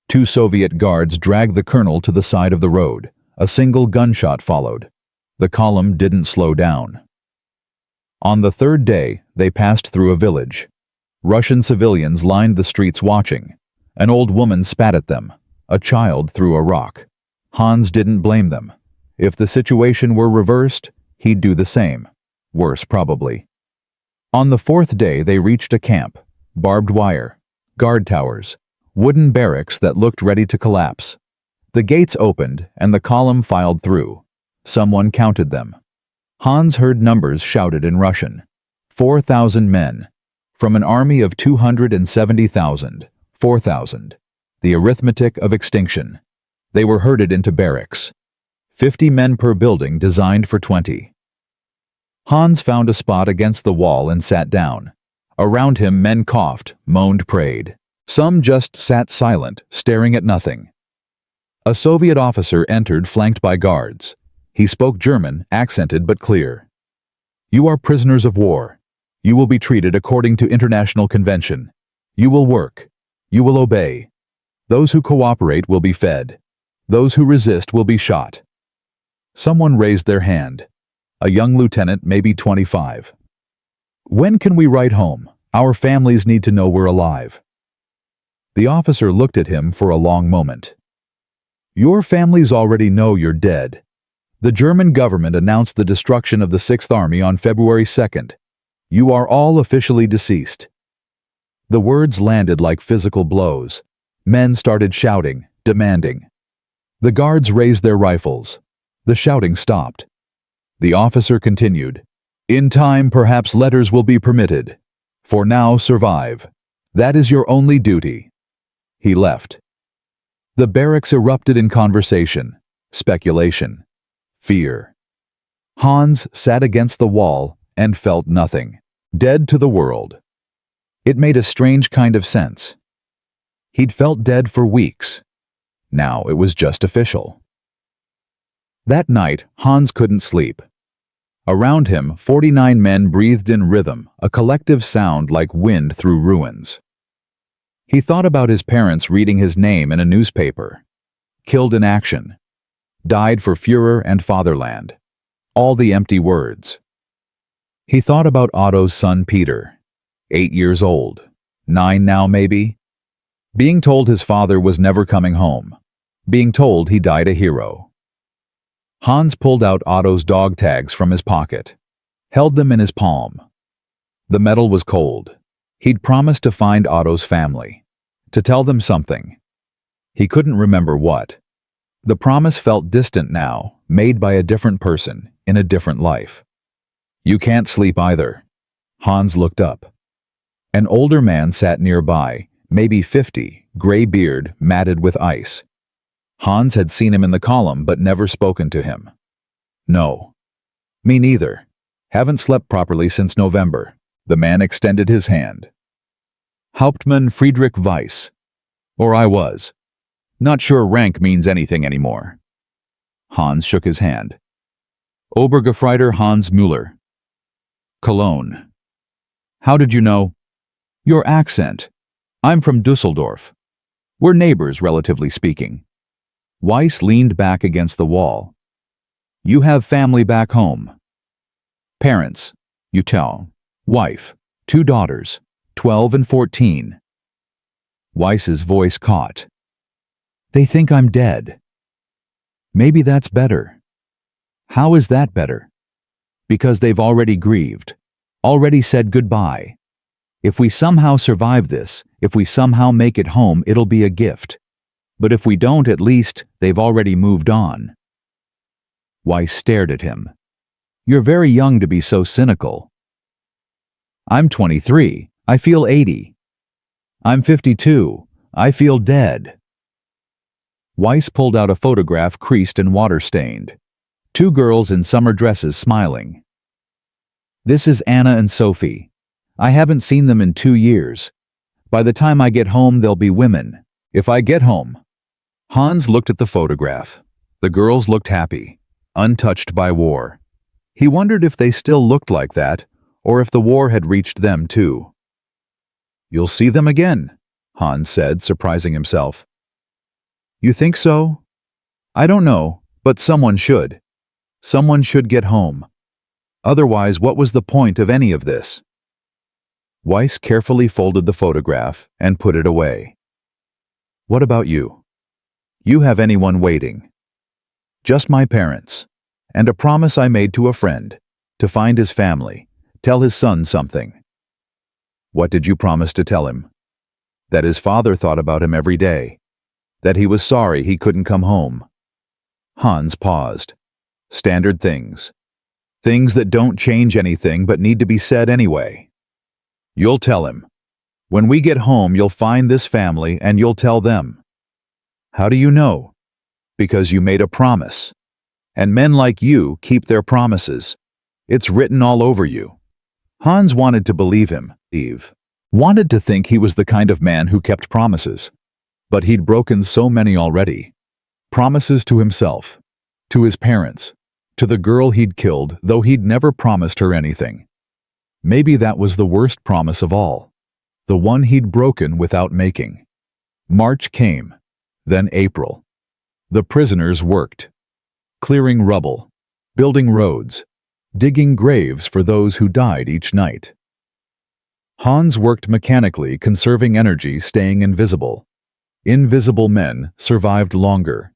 2 Soviet guards dragged the colonel to the side of the road. A single gunshot followed. The column didn't slow down. On the third day, they passed through a village. Russian civilians lined the streets watching. An old woman spat at them. A child threw a rock. Hans didn't blame them. If the situation were reversed, he'd do the same. Worse, probably. On the 4th day, they reached a camp. Barbed wire. Guard towers. Wooden barracks that looked ready to collapse. The gates opened, and the column filed through. Someone counted them. Hans heard numbers shouted in Russian. 4,000 men. From an army of 270,000. 4,000. The arithmetic of extinction. They were herded into barracks. 50 men per building designed for 20. Hans found a spot against the wall and sat down. Around him men coughed, moaned, prayed. Some just sat silent, staring at nothing. A Soviet officer entered flanked by guards. He spoke German, accented but clear. "You are prisoners of war. You will be treated according to international convention. You will work. You will obey. Those who cooperate will be fed. Those who resist will be shot." Someone raised their hand. A young lieutenant, maybe 25. "When can we write home? Our families need to know we're alive." The officer looked at him for a long moment. "Your families already know you're dead. The German government announced the destruction of the 6th Army on February 2nd. You are all officially deceased." The words landed like physical blows. Men started shouting, demanding. The guards raised their rifles. The shouting stopped. The officer continued, "In time, perhaps letters will be permitted. For now, survive. That is your only duty." He left. The barracks erupted in conversation, speculation, fear. Hans sat against the wall and felt nothing, dead to the world. It made a strange kind of sense. He'd felt dead for weeks. Now it was just official. That night, Hans couldn't sleep. Around him, 49 men breathed in rhythm, a collective sound like wind through ruins. He thought about his parents reading his name in a newspaper. Killed in action. Died for Führer and fatherland. All the empty words. He thought about Otto's son Peter. 8 years old. 9 now, maybe. Being told his father was never coming home. Being told he died a hero. Hans pulled out Otto's dog tags from his pocket. Held them in his palm. The metal was cold. He'd promised to find Otto's family. To tell them something. He couldn't remember what. The promise felt distant now, made by a different person, in a different life. You can't sleep either. Hans looked up. An older man sat nearby, maybe 50, gray beard, matted with ice. Hans had seen him in the column but never spoken to him. No. Me neither. Haven't slept properly since November. The man extended his hand. Hauptmann Friedrich Weiss. Or I was. Not sure rank means anything anymore. Hans shook his hand. Obergefreiter Hans Müller. Cologne. How did you know? Your accent. I'm from Dusseldorf. We're neighbors, relatively speaking. Weiss leaned back against the wall. You have family back home. Parents, you tell. Wife, 2 daughters, 12 and 14. Weiss's voice caught. They think I'm dead. Maybe that's better. How is that better? Because they've already grieved, already said goodbye. If we somehow survive this, if we somehow make it home, it'll be a gift. But if we don't, at least they've already moved on. Weiss stared at him. You're very young to be so cynical. I'm 23. I feel 80. I'm 52. I feel dead. Weiss pulled out a photograph creased and water-stained. 2 girls in summer dresses smiling. This is Anna and Sophie. I haven't seen them in 2 years. By the time I get home, they'll be women. If I get home. Hans looked at the photograph. The girls looked happy, untouched by war. He wondered if they still looked like that, or if the war had reached them too. You'll see them again, Hans said, surprising himself. You think so? I don't know, but someone should. Someone should get home. Otherwise, what was the point of any of this? Weiss carefully folded the photograph and put it away. What about you? You have anyone waiting? Just my parents, and a promise I made to a friend, to find his family, tell his son something. What did you promise to tell him? That his father thought about him every day, that he was sorry he couldn't come home. Hans paused. Standard things. Things that don't change anything but need to be said anyway. You'll tell him. When we get home, you'll find this family and you'll tell them. How do you know? Because you made a promise. And men like you keep their promises. It's written all over you. Hans wanted to believe him, wanted to think he was the kind of man who kept promises. But he'd broken so many already. Promises to himself, to his parents, to the girl he'd killed, though he'd never promised her anything. Maybe that was the worst promise of all, the one he'd broken without making. March came, then April. The prisoners worked, clearing rubble, building roads, digging graves for those who died each night. Hans worked mechanically, conserving energy, staying invisible. Invisible men survived longer.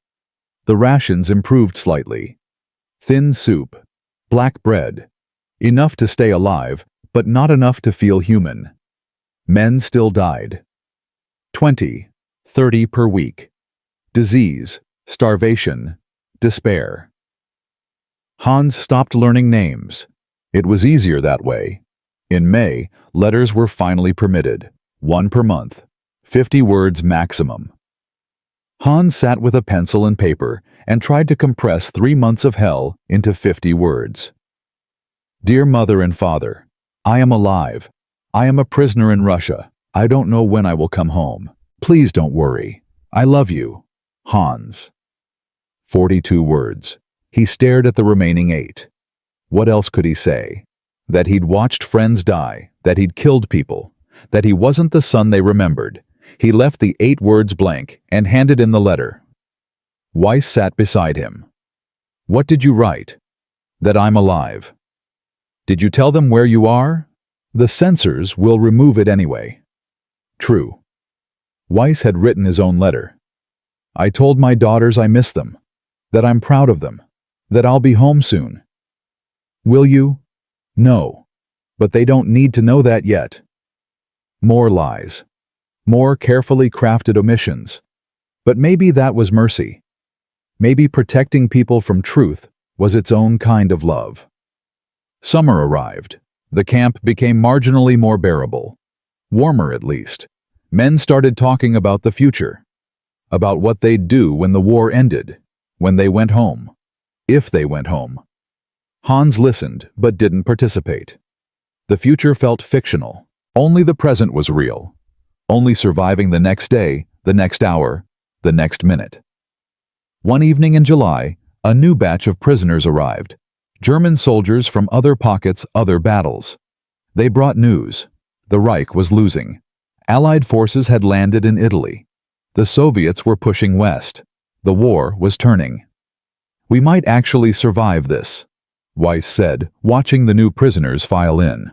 The rations improved slightly. Thin soup, black bread, enough to stay alive, but not enough to feel human. Men still died. 20, 30 per week. Disease, starvation, despair. Hans stopped learning names. It was easier that way. In May, letters were finally permitted, 1 per month. 50 words maximum. Hans sat with a pencil and paper and tried to compress 3 months of hell into 50 words. Dear Mother and Father, I am alive. I am a prisoner in Russia. I don't know when I will come home. Please don't worry. I love you. Hans. 42 words. He stared at the remaining 8. What else could he say? That he'd watched friends die, that he'd killed people, that he wasn't the son they remembered. He left the 8 words blank and handed in the letter. Weiss sat beside him. What did you write? That I'm alive. Did you tell them where you are? The censors will remove it anyway. True. Weiss had written his own letter. I told my daughters I miss them, that I'm proud of them, that I'll be home soon. Will you? No. But they don't need to know that yet. More lies. More carefully crafted omissions. But maybe that was mercy. Maybe protecting people from truth was its own kind of love. Summer arrived. The camp became marginally more bearable. Warmer, at least. Men started talking about the future. About what they'd do when the war ended. When they went home. If they went home. Hans listened, but didn't participate. The future felt fictional. Only the present was real. Only surviving the next day, the next hour, the next minute. One evening in July, a new batch of prisoners arrived. German soldiers from other pockets, other battles. They brought news. The Reich was losing. Allied forces had landed in Italy. The Soviets were pushing west. The war was turning. "We might actually survive this," Weiss said, watching the new prisoners file in.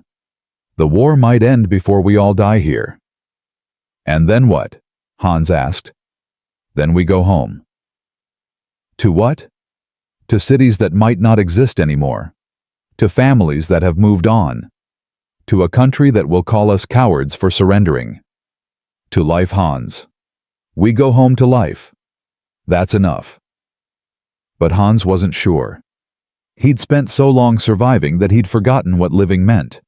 "The war might end before we all die here." "And then what?" Hans asked. "Then we go home." To what? To cities that might not exist anymore. To families that have moved on. To a country that will call us cowards for surrendering. To life, Hans. We go home to life. That's enough. But Hans wasn't sure. He'd spent so long surviving that he'd forgotten what living meant.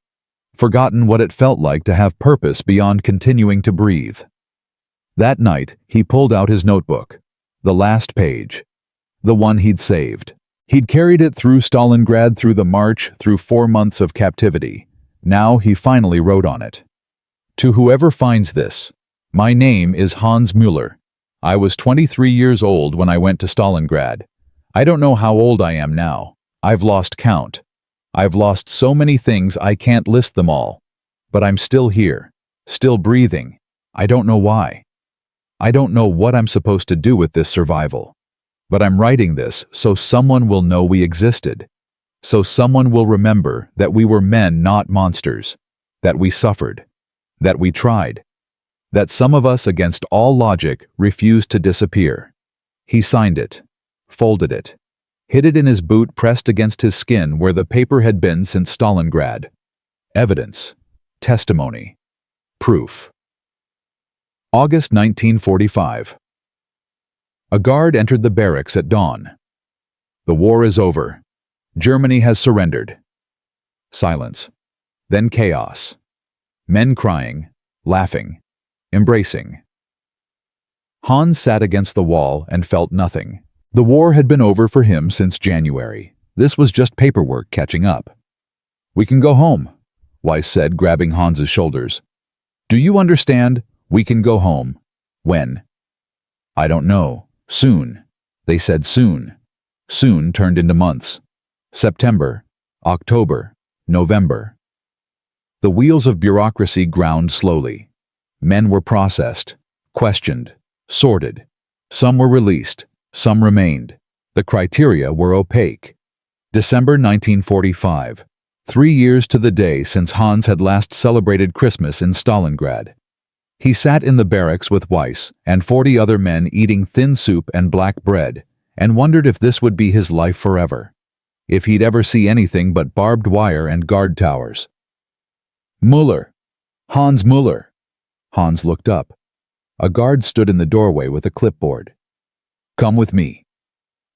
Forgotten what it felt like to have purpose beyond continuing to breathe. That night, he pulled out his notebook. The last page. The one he'd saved. He'd carried it through Stalingrad, through the march, through 4 months of captivity. Now he finally wrote on it. "To whoever finds this, my name is Hans Müller. I was 23 years old when I went to Stalingrad. I don't know how old I am now. I've lost count. I've lost so many things I can't list them all. But I'm still here, still breathing. I don't know why. I don't know what I'm supposed to do with this survival. But I'm writing this so someone will know we existed. So someone will remember that we were men, not monsters. That we suffered. That we tried. That some of us, against all logic, refused to disappear." He signed it. Folded it. Hid it in his boot, pressed against his skin where the paper had been since Stalingrad. Evidence. Testimony. Proof. August 1945. A guard entered the barracks at dawn. "The war is over. Germany has surrendered." Silence. Then chaos. Men crying, laughing, embracing. Hans sat against the wall and felt nothing. The war had been over for him since January. This was just paperwork catching up. "We can go home," Weiss said, grabbing Hans's shoulders. "Do you understand? We can go home." "When?" "I don't know. Soon." They said soon. Soon turned into months. September, October, November. The wheels of bureaucracy ground slowly. Men were processed, questioned, sorted. Some were released, some remained. The criteria were opaque. December 1945, 3 years to the day since Hans had last celebrated Christmas in Stalingrad. He sat in the barracks with Weiss and 40 other men eating thin soup and black bread, and wondered if this would be his life forever. If he'd ever see anything but barbed wire and guard towers. "Müller! Hans Müller!" Hans looked up. A guard stood in the doorway with a clipboard. "Come with me."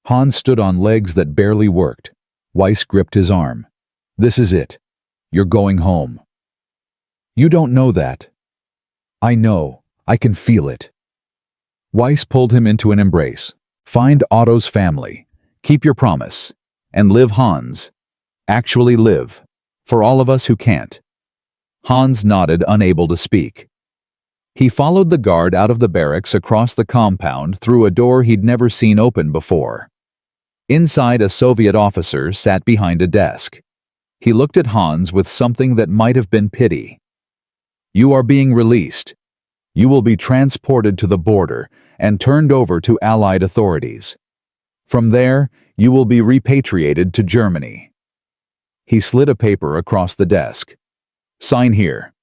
Hans stood on legs that barely worked. Weiss gripped his arm. "This is it. You're going home." "You don't know that." "I know. I can feel it." Weiss pulled him into an embrace. "Find Otto's family. Keep your promise. And live, Hans. Actually live. For all of us who can't." Hans nodded, unable to speak. He followed the guard out of the barracks, across the compound, through a door he'd never seen open before. Inside, a Soviet officer sat behind a desk. He looked at Hans with something that might have been pity. "You are being released. You will be transported to the border and turned over to Allied authorities. From there, you will be repatriated to Germany." He slid a paper across the desk. "Sign here."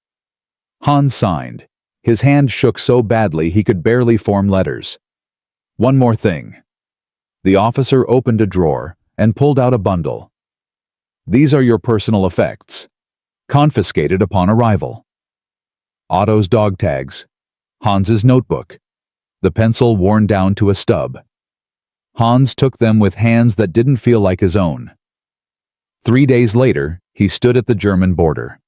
Hans signed. His hand shook so badly he could barely form letters. "One more thing." The officer opened a drawer and pulled out a bundle. "These are your personal effects. Confiscated upon arrival." Otto's dog tags. Hans's notebook. The pencil worn down to a stub. Hans took them with hands that didn't feel like his own. 3 days later, he stood at the German border.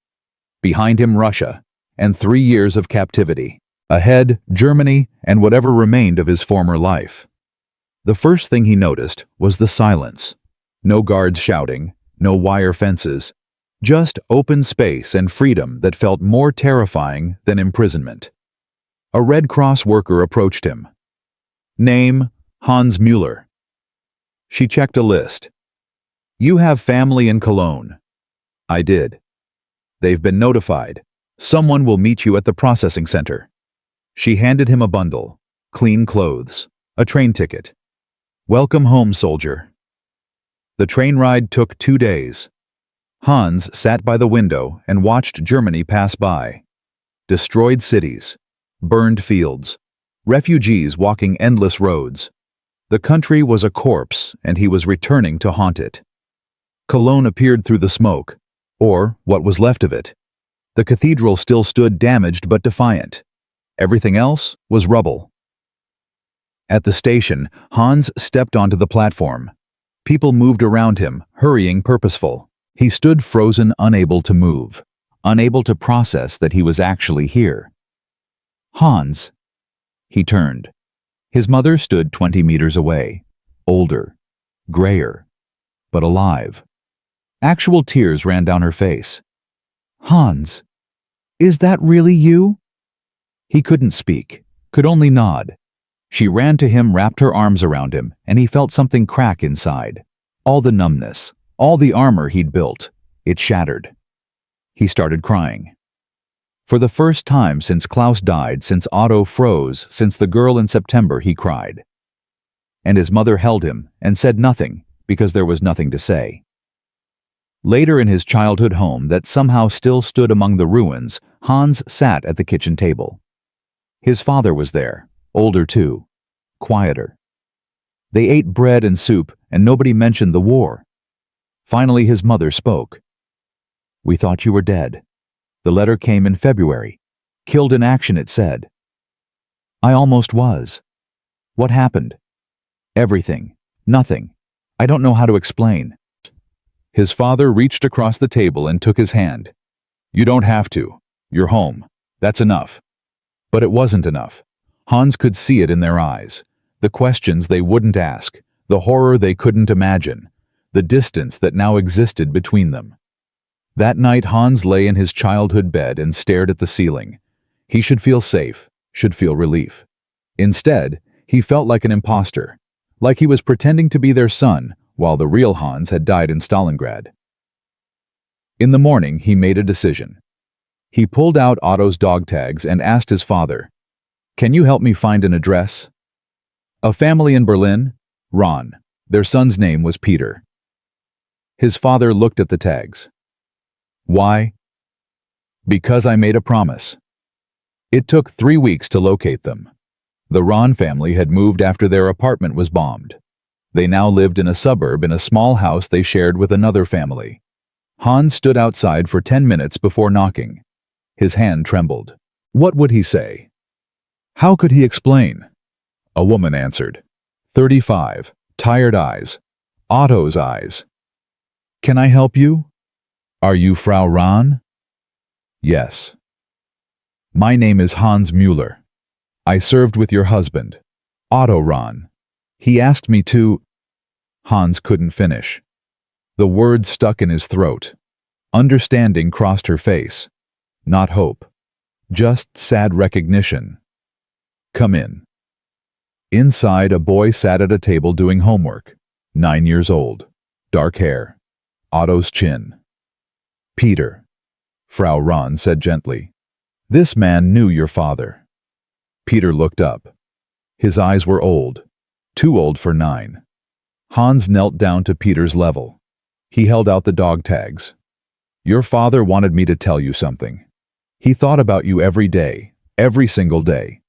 Behind him, Russia, and 3 years of captivity. Ahead, Germany and whatever remained of his former life. The first thing he noticed was the silence. No guards shouting, no wire fences, just open space and freedom that felt more terrifying than imprisonment. A Red Cross worker approached him. Name, Hans Müller. She checked a list. You have family in Cologne. I did. They've been notified. Someone will meet you at the processing center. She handed him a bundle, clean clothes, a train ticket. Welcome home, soldier. The train ride took 2 days. Hans sat by the window and watched Germany pass by. Destroyed cities, burned fields, refugees walking endless roads. The country was a corpse, and he was returning to haunt it. Cologne appeared through the smoke, or what was left of it. The cathedral still stood damaged but defiant. Everything else was rubble. At the station, Hans stepped onto the platform. People moved around him, hurrying, purposeful. He stood frozen, unable to move, unable to process that he was actually here. Hans. He turned. His mother stood 20 meters away, older, grayer, but alive. Actual tears ran down her face. Hans, is that really you? He couldn't speak, could only nod. She ran to him, wrapped her arms around him, and he felt something crack inside. All the numbness, all the armor he'd built, it shattered. He started crying. For the first time since Klaus died, since Otto froze, since the girl in September, he cried. And his mother held him and said nothing, because there was nothing to say. Later in his childhood home that somehow still stood among the ruins, Hans sat at the kitchen table. His father was there, older too, quieter. They ate bread and soup, and nobody mentioned the war. Finally, his mother spoke. We thought you were dead. The letter came in February. Killed in action, it said. I almost was. What happened? Everything. Nothing. I don't know how to explain. His father reached across the table and took his hand. You don't have to. You're home. That's enough. But it wasn't enough. Hans could see it in their eyes. The questions they wouldn't ask, the horror they couldn't imagine, the distance that now existed between them. That night, Hans lay in his childhood bed and stared at the ceiling. He should feel safe, should feel relief. Instead, he felt like an imposter, like he was pretending to be their son, while the real Hans had died in Stalingrad. In the morning, he made a decision. He pulled out Otto's dog tags and asked his father, Can you help me find an address? A family in Berlin? Ron. Their son's name was Peter. His father looked at the tags. Why? Because I made a promise. It took 3 weeks to locate them. The Ron family had moved after their apartment was bombed. They now lived in a suburb in a small house they shared with another family. Hans stood outside for 10 minutes before knocking. His hand trembled. What would he say? How could he explain? A woman answered. 35, tired eyes. Otto's eyes. Can I help you? Are you Frau Ron? Yes. My name is Hans Müller. I served with your husband, Otto Ron. He asked me to... Hans couldn't finish. The words stuck in his throat. Understanding crossed her face. Not hope. Just sad recognition. Come in. Inside, a boy sat at a table doing homework. 9 years old. Dark hair. Otto's chin. Peter, Frau Ron said gently. This man knew your father. Peter looked up. His eyes were old. Too old for 9. Hans knelt down to Peter's level. He held out the dog tags. Your father wanted me to tell you something. He thought about you every day, every single day.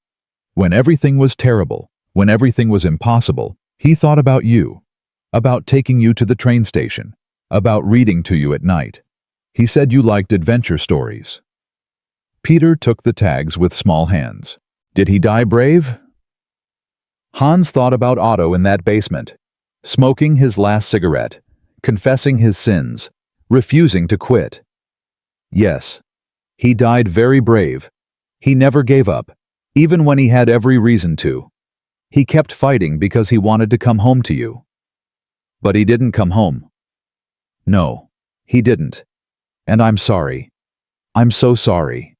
When everything was terrible, when everything was impossible, he thought about you, about taking you to the train station, about reading to you at night. He said you liked adventure stories. Peter took the tags with small hands. Did he die brave? Hans thought about Otto in that basement, smoking his last cigarette, confessing his sins, refusing to quit. Yes, he died very brave. He never gave up, even when he had every reason to. He kept fighting because he wanted to come home to you. But he didn't come home. No, he didn't. And I'm sorry. I'm so sorry.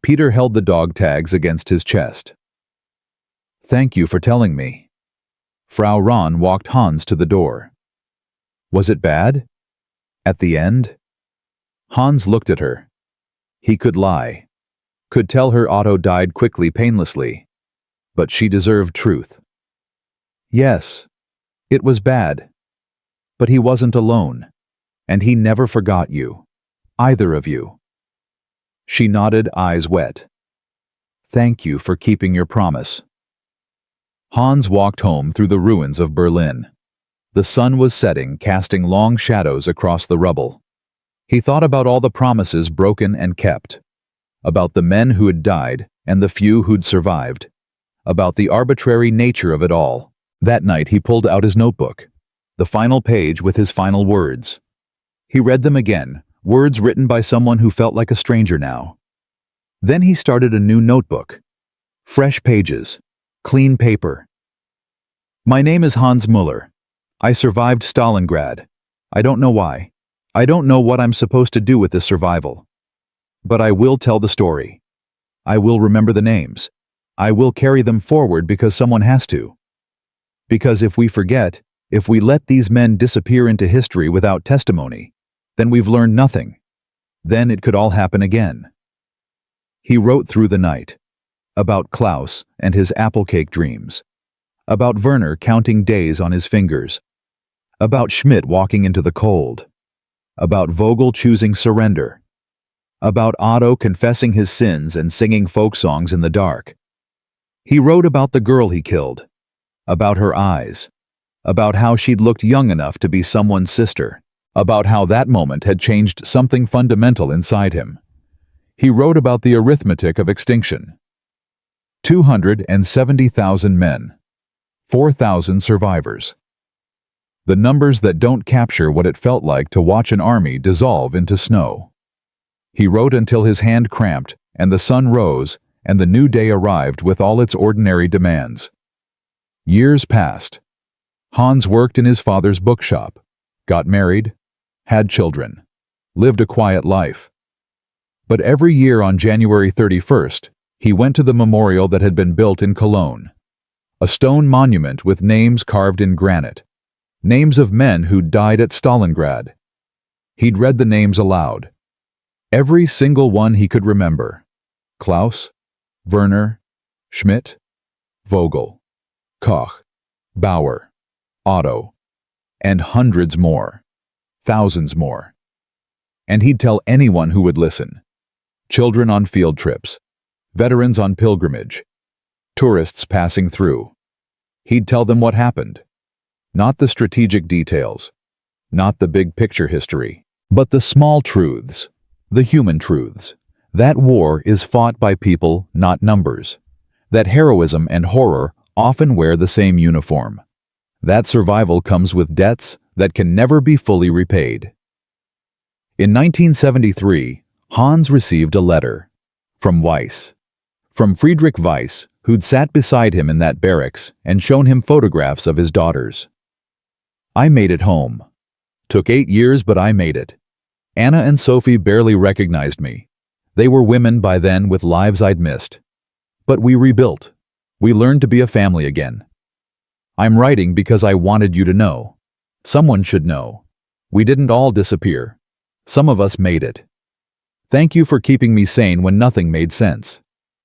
Peter held the dog tags against his chest. Thank you for telling me. Frau Rahn walked Hans to the door. Was it bad? At the end? Hans looked at her. He could lie. Could tell her Otto died quickly, painlessly. But she deserved truth. Yes, it was bad. But he wasn't alone. And he never forgot you. Either of you. She nodded, eyes wet. Thank you for keeping your promise. Hans walked home through the ruins of Berlin. The sun was setting, casting long shadows across the rubble. He thought about all the promises broken and kept. About the men who had died and the few who'd survived. About the arbitrary nature of it all. That night he pulled out his notebook. The final page with his final words. He read them again, words written by someone who felt like a stranger now. Then he started a new notebook. Fresh pages. Clean paper. My name is Hans Müller. I survived Stalingrad. I don't know why. I don't know what I'm supposed to do with this survival. But I will tell the story. I will remember the names. I will carry them forward because someone has to. Because if we forget, if we let these men disappear into history without testimony, then we've learned nothing. Then it could all happen again. He wrote through the night. About Klaus and his apple cake dreams. About Werner counting days on his fingers. About Schmidt walking into the cold. About Vogel choosing surrender. About Otto confessing his sins and singing folk songs in the dark. He wrote about the girl he killed. About her eyes. About how she'd looked young enough to be someone's sister. About how that moment had changed something fundamental inside him. He wrote about the arithmetic of extinction. 270,000 men. 4,000 survivors. The numbers that don't capture what it felt like to watch an army dissolve into snow. He wrote until his hand cramped, and the sun rose, and the new day arrived with all its ordinary demands. Years passed. Hans worked in his father's bookshop, got married, had children, lived a quiet life. But every year on January 31st, he went to the memorial that had been built in Cologne. A stone monument with names carved in granite. Names of men who'd died at Stalingrad. He'd read the names aloud. Every single one he could remember. Klaus, Werner, Schmidt, Vogel, Koch, Bauer, Otto, and hundreds more. Thousands more. And he'd tell anyone who would listen. Children on field trips. Veterans on pilgrimage. Tourists passing through. He'd tell them what happened. Not the strategic details. Not the big picture history. But the small truths. The human truths. That war is fought by people, not numbers. That heroism and horror often wear the same uniform. That survival comes with debts that can never be fully repaid. In 1973, Hans received a letter. From Weiss. From Friedrich Weiss, who'd sat beside him in that barracks and shown him photographs of his daughters. I made it home. Took 8 years, but I made it. Anna and Sophie barely recognized me. They were women by then with lives I'd missed. But we rebuilt. We learned to be a family again. I'm writing because I wanted you to know. Someone should know. We didn't all disappear. Some of us made it. Thank you for keeping me sane when nothing made sense.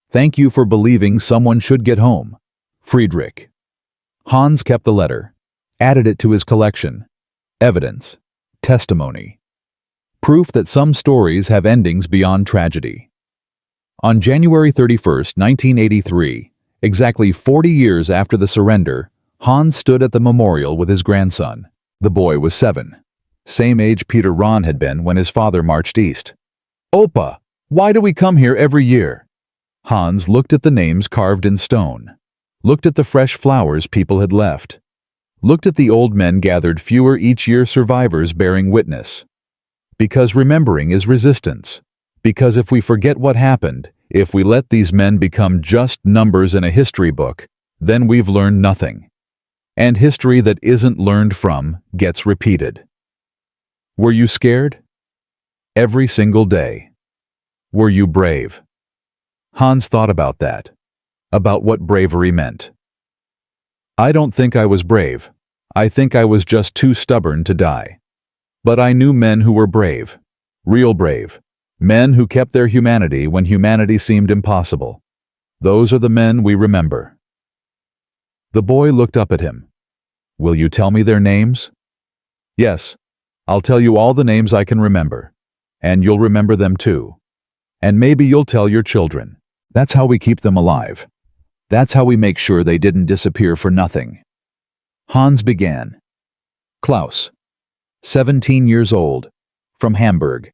Thank you for believing someone should get home. Friedrich. Hans kept the letter. Added it to his collection. Evidence. Testimony. Proof that some stories have endings beyond tragedy. On January 31st, 1983, exactly 40 years after the surrender, Hans stood at the memorial with his grandson. The boy was 7. Same age Peter Rahn had been when his father marched east. Opa, why do we come here every year? Hans looked at the names carved in stone. looked at the fresh flowers people had left, looked at the old men gathered, fewer each year, survivors bearing witness. Because remembering is resistance. Because if we forget what happened, if we let these men become just numbers in a history book, then we've learned nothing. And history that isn't learned from gets repeated. Were you scared? Every single day. Were you brave? Hans thought about that, about what bravery meant. I don't think I was brave. I think I was just too stubborn to die. But I knew men who were brave, real brave, men who kept their humanity when humanity seemed impossible. Those are the men we remember. The boy looked up at him. Will you tell me their names? Yes, I'll tell you all the names I can remember. And you'll remember them too. And maybe you'll tell your children. That's how we keep them alive. That's how we make sure they didn't disappear for nothing. Hans began. Klaus, 17 years old, from Hamburg.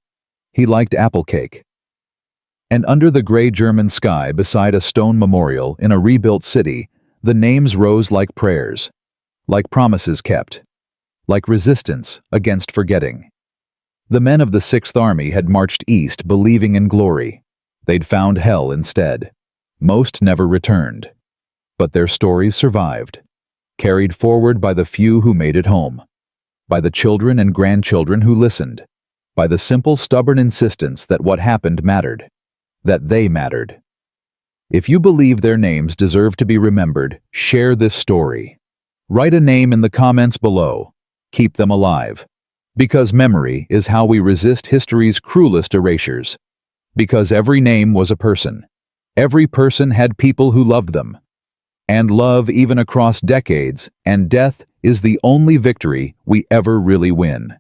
He liked apple cake. And under the gray German sky beside a stone memorial in a rebuilt city, the names rose like prayers, like promises kept, like resistance against forgetting. The men of the 6th Army had marched east believing in glory. They'd found hell instead. Most never returned. But their stories survived, carried forward by the few who made it home, by the children and grandchildren who listened, by the simple, stubborn insistence that what happened mattered, that they mattered. If you believe their names deserve to be remembered, share this story. Write a name in the comments below. Keep them alive. Because memory is how we resist history's cruelest erasures. Because every name was a person. Every person had people who loved them. And love even across decades, and death is the only victory we ever really win.